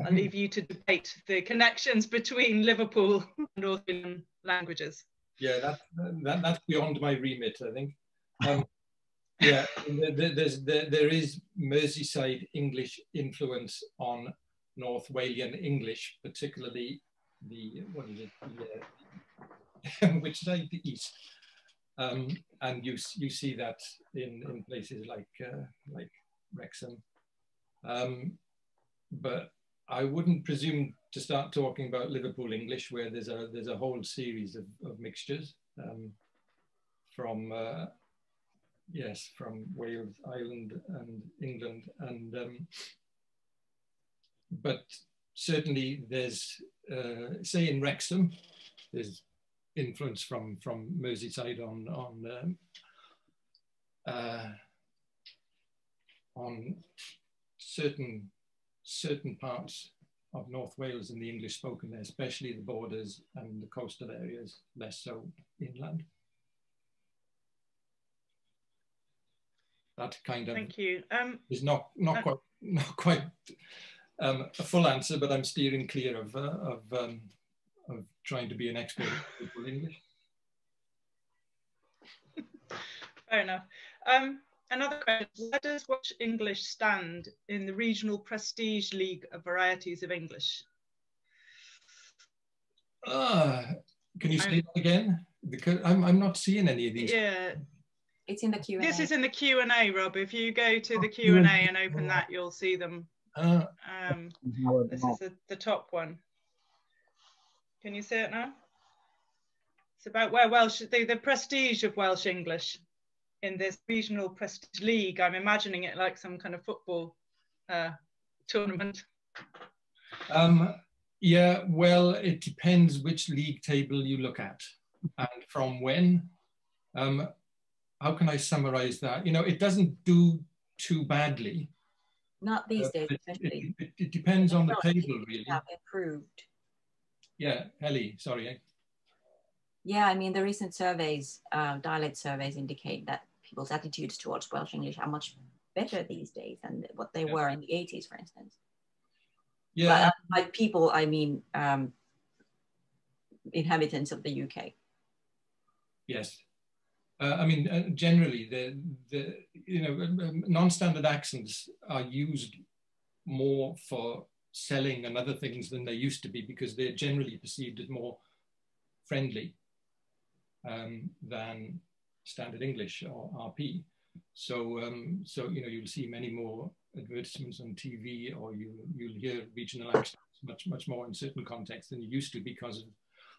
I'll leave you to debate the connections between Liverpool and North Walian languages. Yeah, that's beyond my remit, I think. Yeah, there is Merseyside English influence on North Walian English, particularly the, what is it, which side, the east. And you see that in places like Wrexham. But I wouldn't presume to start talking about Liverpool English, where there's a whole series of mixtures from from Wales, Ireland, and England, and but certainly there's say in Wrexham, there's influence from Merseyside on certain parts of North Wales and the English spoken there, especially the borders and the coastal areas, less so inland. That kind of Thank you. is not quite a full answer, but I'm steering clear of trying to be an expert in Liverpool English. Fair enough. Another question, where does Welsh English stand in the regional prestige league of varieties of English? Can you say that again? Because I'm not seeing any of these. Yeah. It's in the Q&A. This is in the Q&A, Rob. If you go to the Q&A and open that, you'll see them. This is the top one. Can you see it now? It's about where the prestige of Welsh English in this regional prestige league. I'm imagining it like some kind of football tournament. Yeah, well, it depends which league table you look at and from when. How can I summarize that? You know, it doesn't do too badly. Not these days, especially. It depends on the table, really. Have improved. Yeah, Heli, sorry. Yeah, I mean, the recent surveys, dialect surveys indicate that people's attitudes towards Welsh English are much better these days than what they were in the 80s, for instance. Yeah. But by people, I mean inhabitants of the UK. Yes. I mean, generally, the non-standard accents are used more for selling and other things than they used to be, because they're generally perceived as more friendly than standard English or RP. So, you know, you'll see many more advertisements on TV, or you'll hear regional accents much more in certain contexts than you used to, because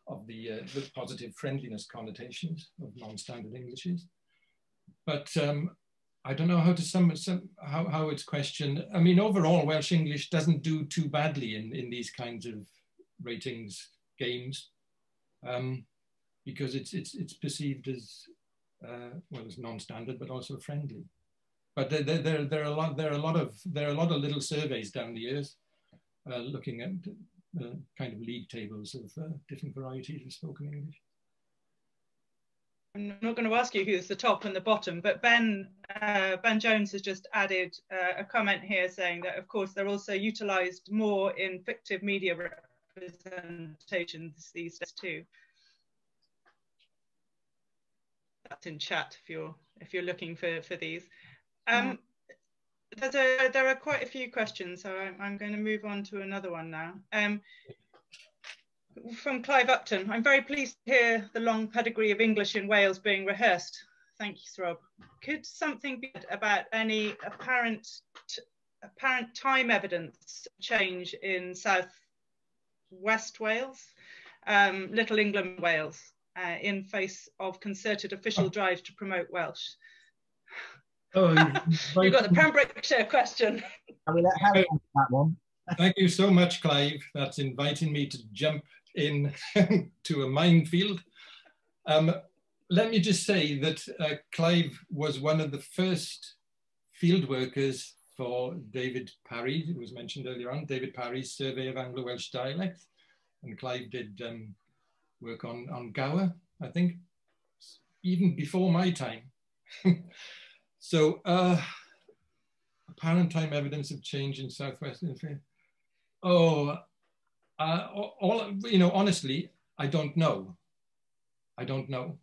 of the positive friendliness connotations of non-standard Englishes. But I don't know how to how it's questioned. I mean, overall, Welsh English doesn't do too badly in these kinds of ratings games, because it's perceived as well, as non-standard, but also friendly. But there are a lot of little surveys down the years looking at kind of league tables of different varieties of spoken English. I'm not going to ask you who's the top and the bottom, but Ben Jones has just added a comment here saying that, of course, they're also utilised more in fictive media representations these days too. That's in chat if you're looking for these. There are quite a few questions, so I'm going to move on to another one now. From Clive Upton: I'm very pleased to hear the long pedigree of English in Wales being rehearsed. Thank you, Rob. Could something be about any apparent time evidence change in South West Wales, Little England, Wales, in face of concerted official drives to promote Welsh? Oh, you've got the Pembrokeshire question. Can we let Harry answer that one? Thank you so much, Clive. That's inviting me to jump in to a minefield. Let me just say that Clive was one of the first field workers for David Parry, who was mentioned earlier on, David Parry's Survey of Anglo-Welsh Dialects. And Clive did work on Gower, I think, even before my time. So apparent time evidence of change in Southwestern England. Oh, honestly, I don't know. I don't know.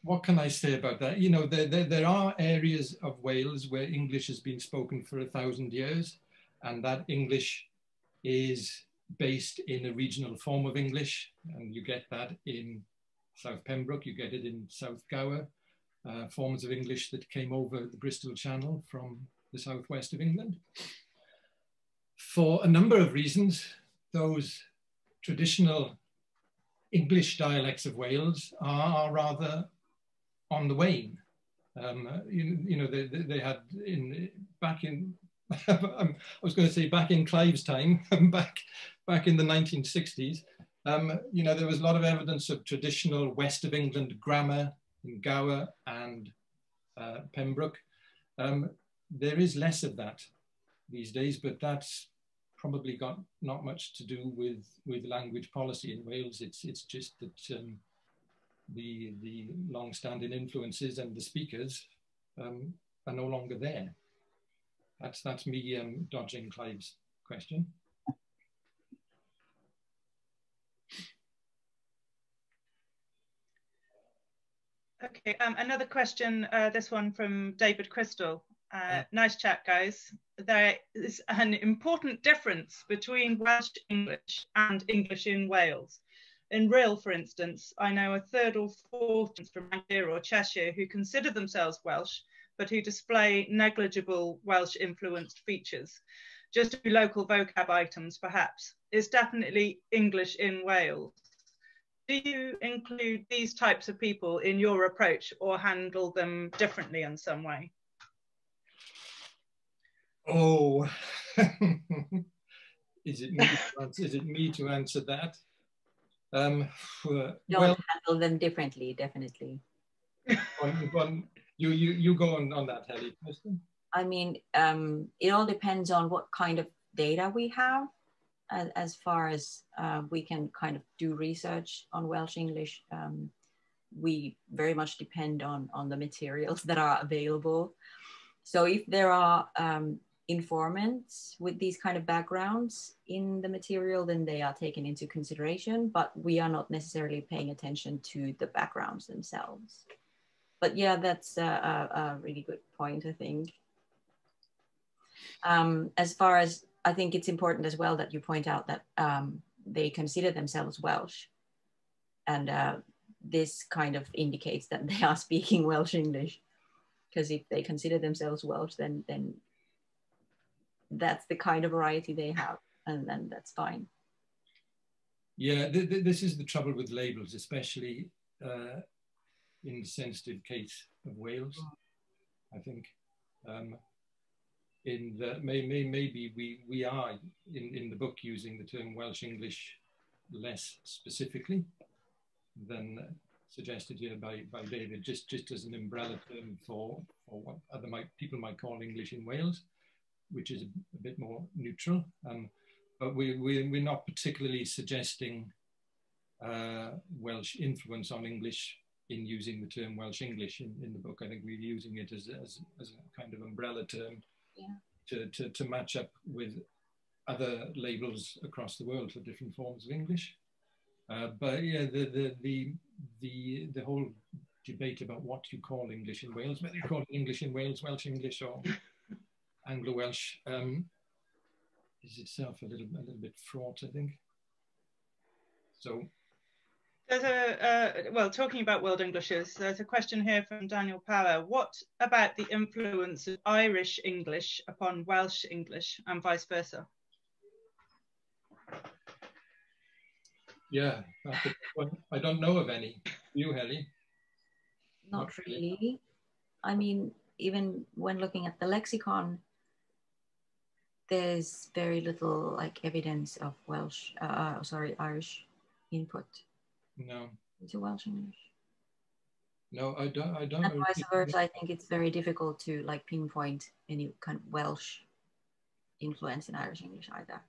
What can I say about that? You know, there are areas of Wales where English has been spoken for 1,000 years, and that English is based in a regional form of English, and you get that in South Pembroke, you get it in South Gower, forms of English that came over the Bristol Channel from the southwest of England. For a number of reasons, those traditional English dialects of Wales are rather on the wane. They had back in I was going to say back in Clive's time, back in the 1960s. There was a lot of evidence of traditional West of England grammar in Gower and Pembroke. There is less of that these days, but that's probably got not much to do with language policy in Wales. It's just that the long-standing influences and the speakers are no longer there. That's me dodging Clive's question. Okay, another question, this one from David Crystal. Nice chat, guys. There is an important difference between Welsh English and English in Wales. In Rhyl, for instance, I know a third or fourth from Lancashire or Cheshire who consider themselves Welsh, but who display negligible Welsh-influenced features. Just a few local vocab items, perhaps. It's definitely English in Wales. Do you include these types of people in your approach or handle them differently in some way? Oh, is it me to answer that? Don't handle them differently, definitely. You go on that, Heli. I mean, it all depends on what kind of data we have. As far as we can kind of do research on Welsh English, we very much depend on the materials that are available. So if there are informants with these kind of backgrounds in the material, then they are taken into consideration, but we are not necessarily paying attention to the backgrounds themselves. But yeah, that's a really good point, I think. As far as, I think it's important as well that you point out that they consider themselves Welsh. And this kind of indicates that they are speaking Welsh English. Because if they consider themselves Welsh, then that's the kind of variety they have, and then that's fine. Yeah, this is the trouble with labels, especially in the sensitive case of Wales, I think. In that maybe we are in the book using the term Welsh English less specifically than suggested here by David, just as an umbrella term for what other people might call English in Wales, which is a bit more neutral. But we're not particularly suggesting Welsh influence on English in using the term Welsh English in the book. I think we're using it as a kind of umbrella term, yeah, to match up with other labels across the world for different forms of English. But yeah, the whole debate about what you call English in Wales, whether you call it English in Wales, Welsh English, or Anglo-Welsh, is itself a little bit fraught, I think. So there's well, talking about World Englishes, there's a question here from Daniel Power. What about the influence of Irish English upon Welsh English and vice versa? Yeah, I don't know of any. You, Heli? Not really. I mean, even when looking at the lexicon, there's very little like evidence of Irish input. No. Into Welsh English. No, I don't. And vice versa, I think it's very difficult to like pinpoint any kind of Welsh influence in Irish English either.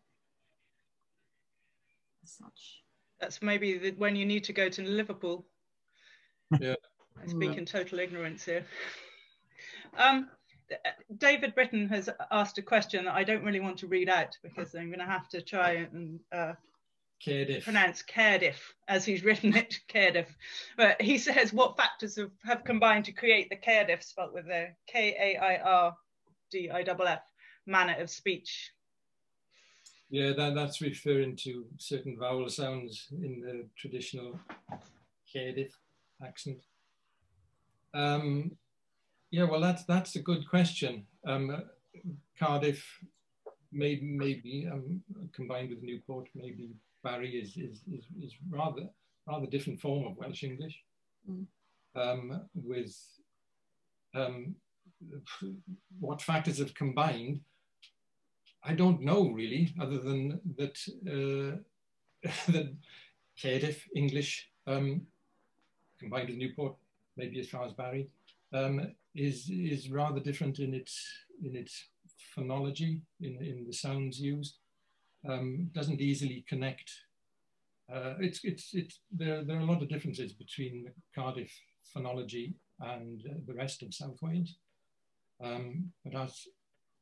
As such. That's maybe when you need to go to Liverpool. Yeah. I speak in total ignorance here. David Britton has asked a question that I don't really want to read out because I'm going to have to try and pronounce Cardiff as he's written it, Cardiff. But he says, what factors have combined to create the Cardiff, spelt with the K-A-I-R-D-I-F-F, manner of speech? Yeah, that's referring to certain vowel sounds in the traditional Cardiff accent. Yeah, well, that's a good question. Cardiff maybe combined with Newport, maybe Barry is rather different form of Welsh English. With what factors have combined, I don't know really, other than that that Cardiff English combined with Newport, maybe as far as Barry, is rather different in its phonology, in the sounds used. Doesn't easily connect. There are a lot of differences between the Cardiff phonology and the rest of South Wales. But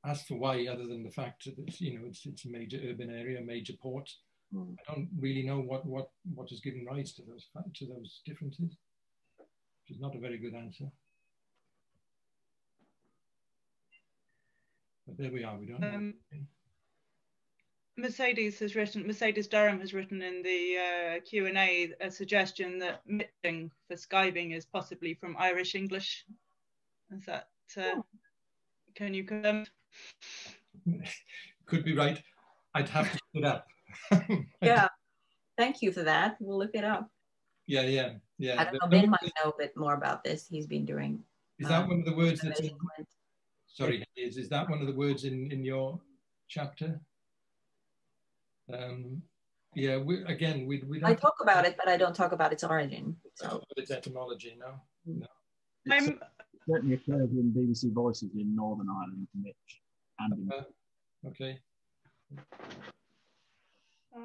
as for why, other than the fact that it's a major urban area, major port, I don't really know what has given rise to those differences. Which is not a very good answer. But there we are. We don't know. Mercedes Durham has written in the Q&A a suggestion that mitting for skiving is possibly from Irish English. Is that, can you confirm? Could be right. I'd have to look it up. Yeah, thank you for that. We'll look it up. Yeah. I don't know, Ben might know a bit more about this. He's been doing... Is that one of the words that's in... Sorry, is that one of the words in your chapter? Yeah, we I talk about it, but I don't talk about its origin. So its etymology, no. It certainly occurs in BBC Voices in Northern Ireland, Mitch. And Okay.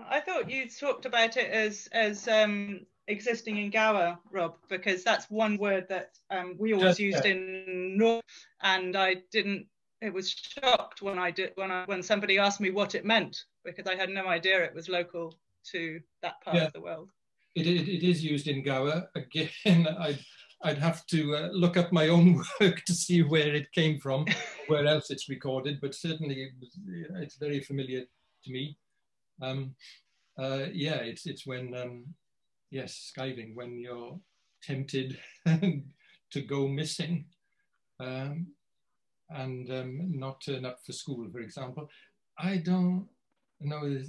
I thought you talked about it as existing in Gower, Rob, because that's one word that we always used in North, and I didn't. It was shocked when somebody asked me what it meant, because I had no idea it was local to that part of the world. It is used in Gower. Again, I'd have to look up my own work to see where it came from, where else it's recorded, but certainly it's very familiar to me. Yeah, it's when, yes, skiving, when you're tempted to go missing and not turn up for school, for example. I don't know,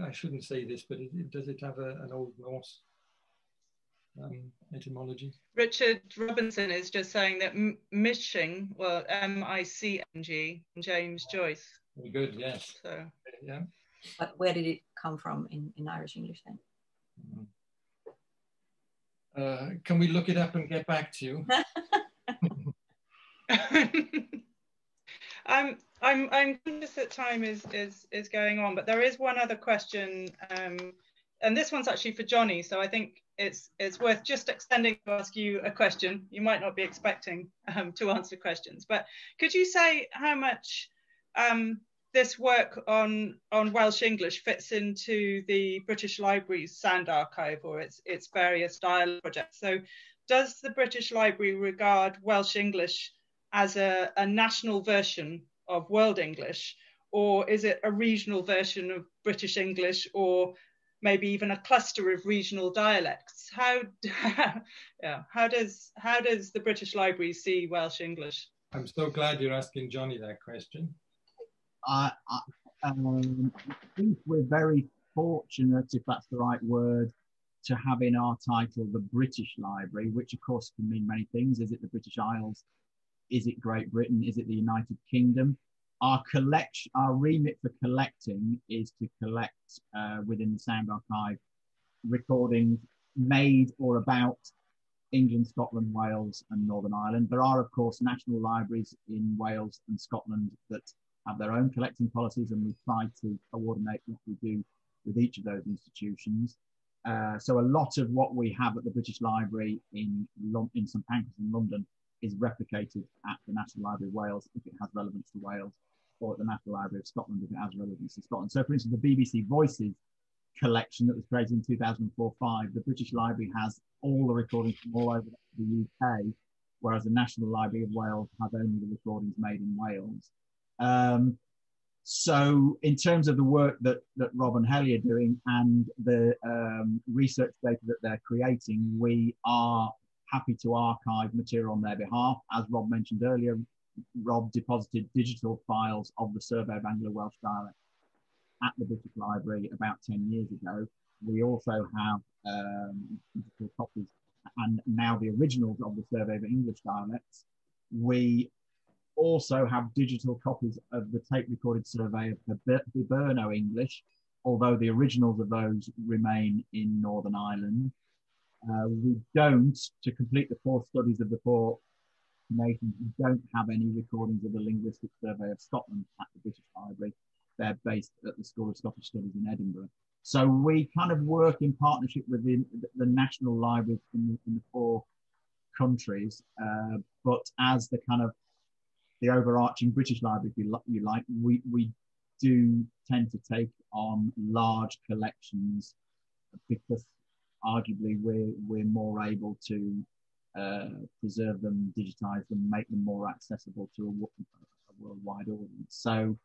I shouldn't say this, but does it have an Old Norse etymology? Richard Robinson is just saying that mishing, well, M-I-C-N-G, James Joyce. Very good, yes. So, yeah. But where did it come from in Irish English then? Can we look it up and get back to you? I'm conscious that time is going on, but there is one other question, and this one's actually for Jonnie. So I think it's worth just extending to ask you a question. You might not be expecting to answer questions, but could you say how much this work on Welsh English fits into the British Library's Sound Archive or its various dialogue projects? So does the British Library regard Welsh English as a national version of World English, or is it a regional version of British English, or maybe even a cluster of regional dialects? How does the British Library see Welsh English? I'm so glad you're asking Jonnie that question. I think we're very fortunate, if that's the right word, to have in our title the British Library, which of course can mean many things. Is it the British Isles? Is it Great Britain? Is it the United Kingdom? Our remit for collecting is to collect within the Sound Archive recordings made or about England, Scotland, Wales and Northern Ireland. There are, of course, national libraries in Wales and Scotland that have their own collecting policies, and we try to coordinate what we do with each of those institutions. So a lot of what we have at the British Library in St Pancras in London is replicated at the National Library of Wales if it has relevance to Wales, or at the National Library of Scotland if it has relevance to Scotland. So for instance, the BBC Voices collection that was created in 2004-05, the British Library has all the recordings from all over the UK, whereas the National Library of Wales has only the recordings made in Wales. So in terms of the work that Rob and Heli are doing and the research data that they're creating, we are happy to archive material on their behalf. As Rob mentioned earlier, Rob deposited digital files of the Survey of Anglo-Welsh Dialects at the British Library about 10 years ago. We also have digital copies and now the originals of the Survey of English Dialects. We also have digital copies of the tape-recorded survey of the Hiberno English, although the originals of those remain in Northern Ireland. We don't, to complete the 4 studies of the 4 nations, we don't have any recordings of the Linguistic Survey of Scotland at the British Library. They're based at the School of Scottish Studies in Edinburgh. So we kind of work in partnership with the national libraries in the 4 countries, but as the kind of the overarching British Library, if you like, we do tend to take on large collections because arguably we're more able to preserve them, digitize them, make them more accessible to a worldwide audience. So,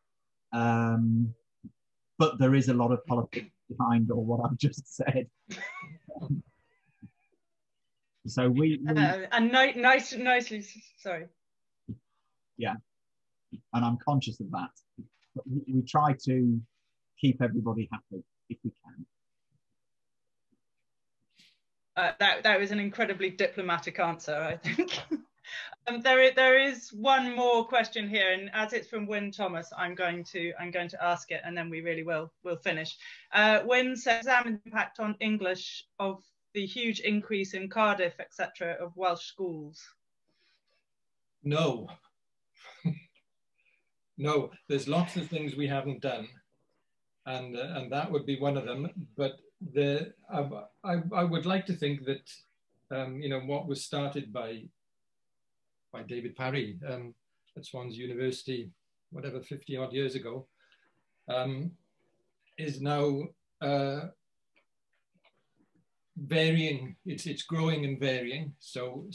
but there is a lot of politics behind all what I've just said. So and nicely, sorry. Yeah, and I'm conscious of that. But we try to keep everybody happy if we can. That was an incredibly diplomatic answer, I think. There is one more question here, and as it's from Wyn Thomas, I'm going to ask it, and then we really will finish. Wyn says, examine the impact on English of the huge increase in Cardiff, etc., of Welsh schools. No. No, there's lots of things we haven't done, and that would be one of them. But I would like to think that you know, what was started by David Parry at Swansea University, whatever, 50 odd years ago, is now varying. It's growing and varying. So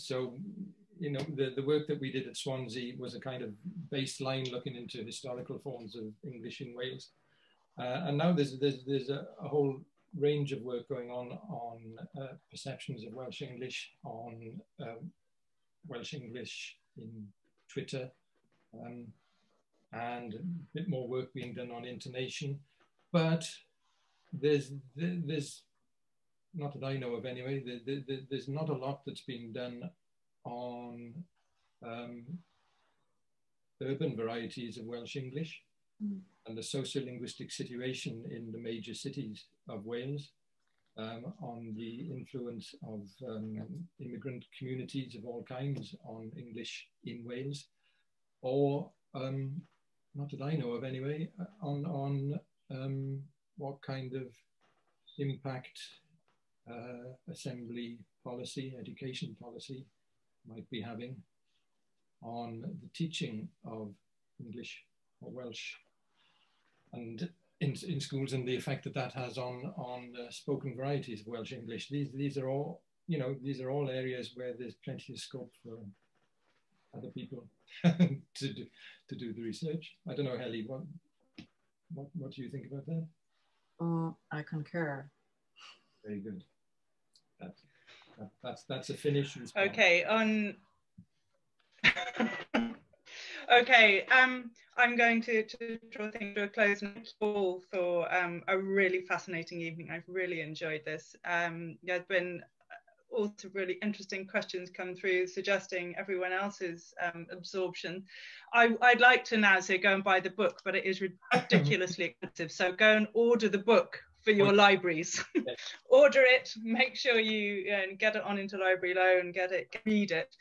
you know, the work that we did at Swansea was a kind of baseline looking into historical forms of English in Wales, and now there's a whole range of work going on perceptions of Welsh English, on Welsh English in Twitter, and a bit more work being done on intonation. But there's not that I know of anyway, there's not a lot that's being done on urban varieties of Welsh English and the sociolinguistic situation in the major cities of Wales, on the influence of immigrant communities of all kinds on English in Wales, or not that I know of anyway, on what kind of impact assembly policy, education policy might be having on the teaching of English or Welsh and in schools, and the effect that has on spoken varieties of Welsh English. These are all, you know, these are all areas where there's plenty of scope for other people to do the research. I don't know, Heli, what do you think about that? I concur. Very good. That's a finish response. Okay, okay, I'm going to draw things to a close. Thank you all for a really fascinating evening. I've really enjoyed this. There's been also really interesting questions come through, suggesting everyone else's absorption. I'd like to now say go and buy the book, but it is ridiculously expensive. So go and order the book for your libraries. Order it, make sure you get it on Interlibrary Loan, read it.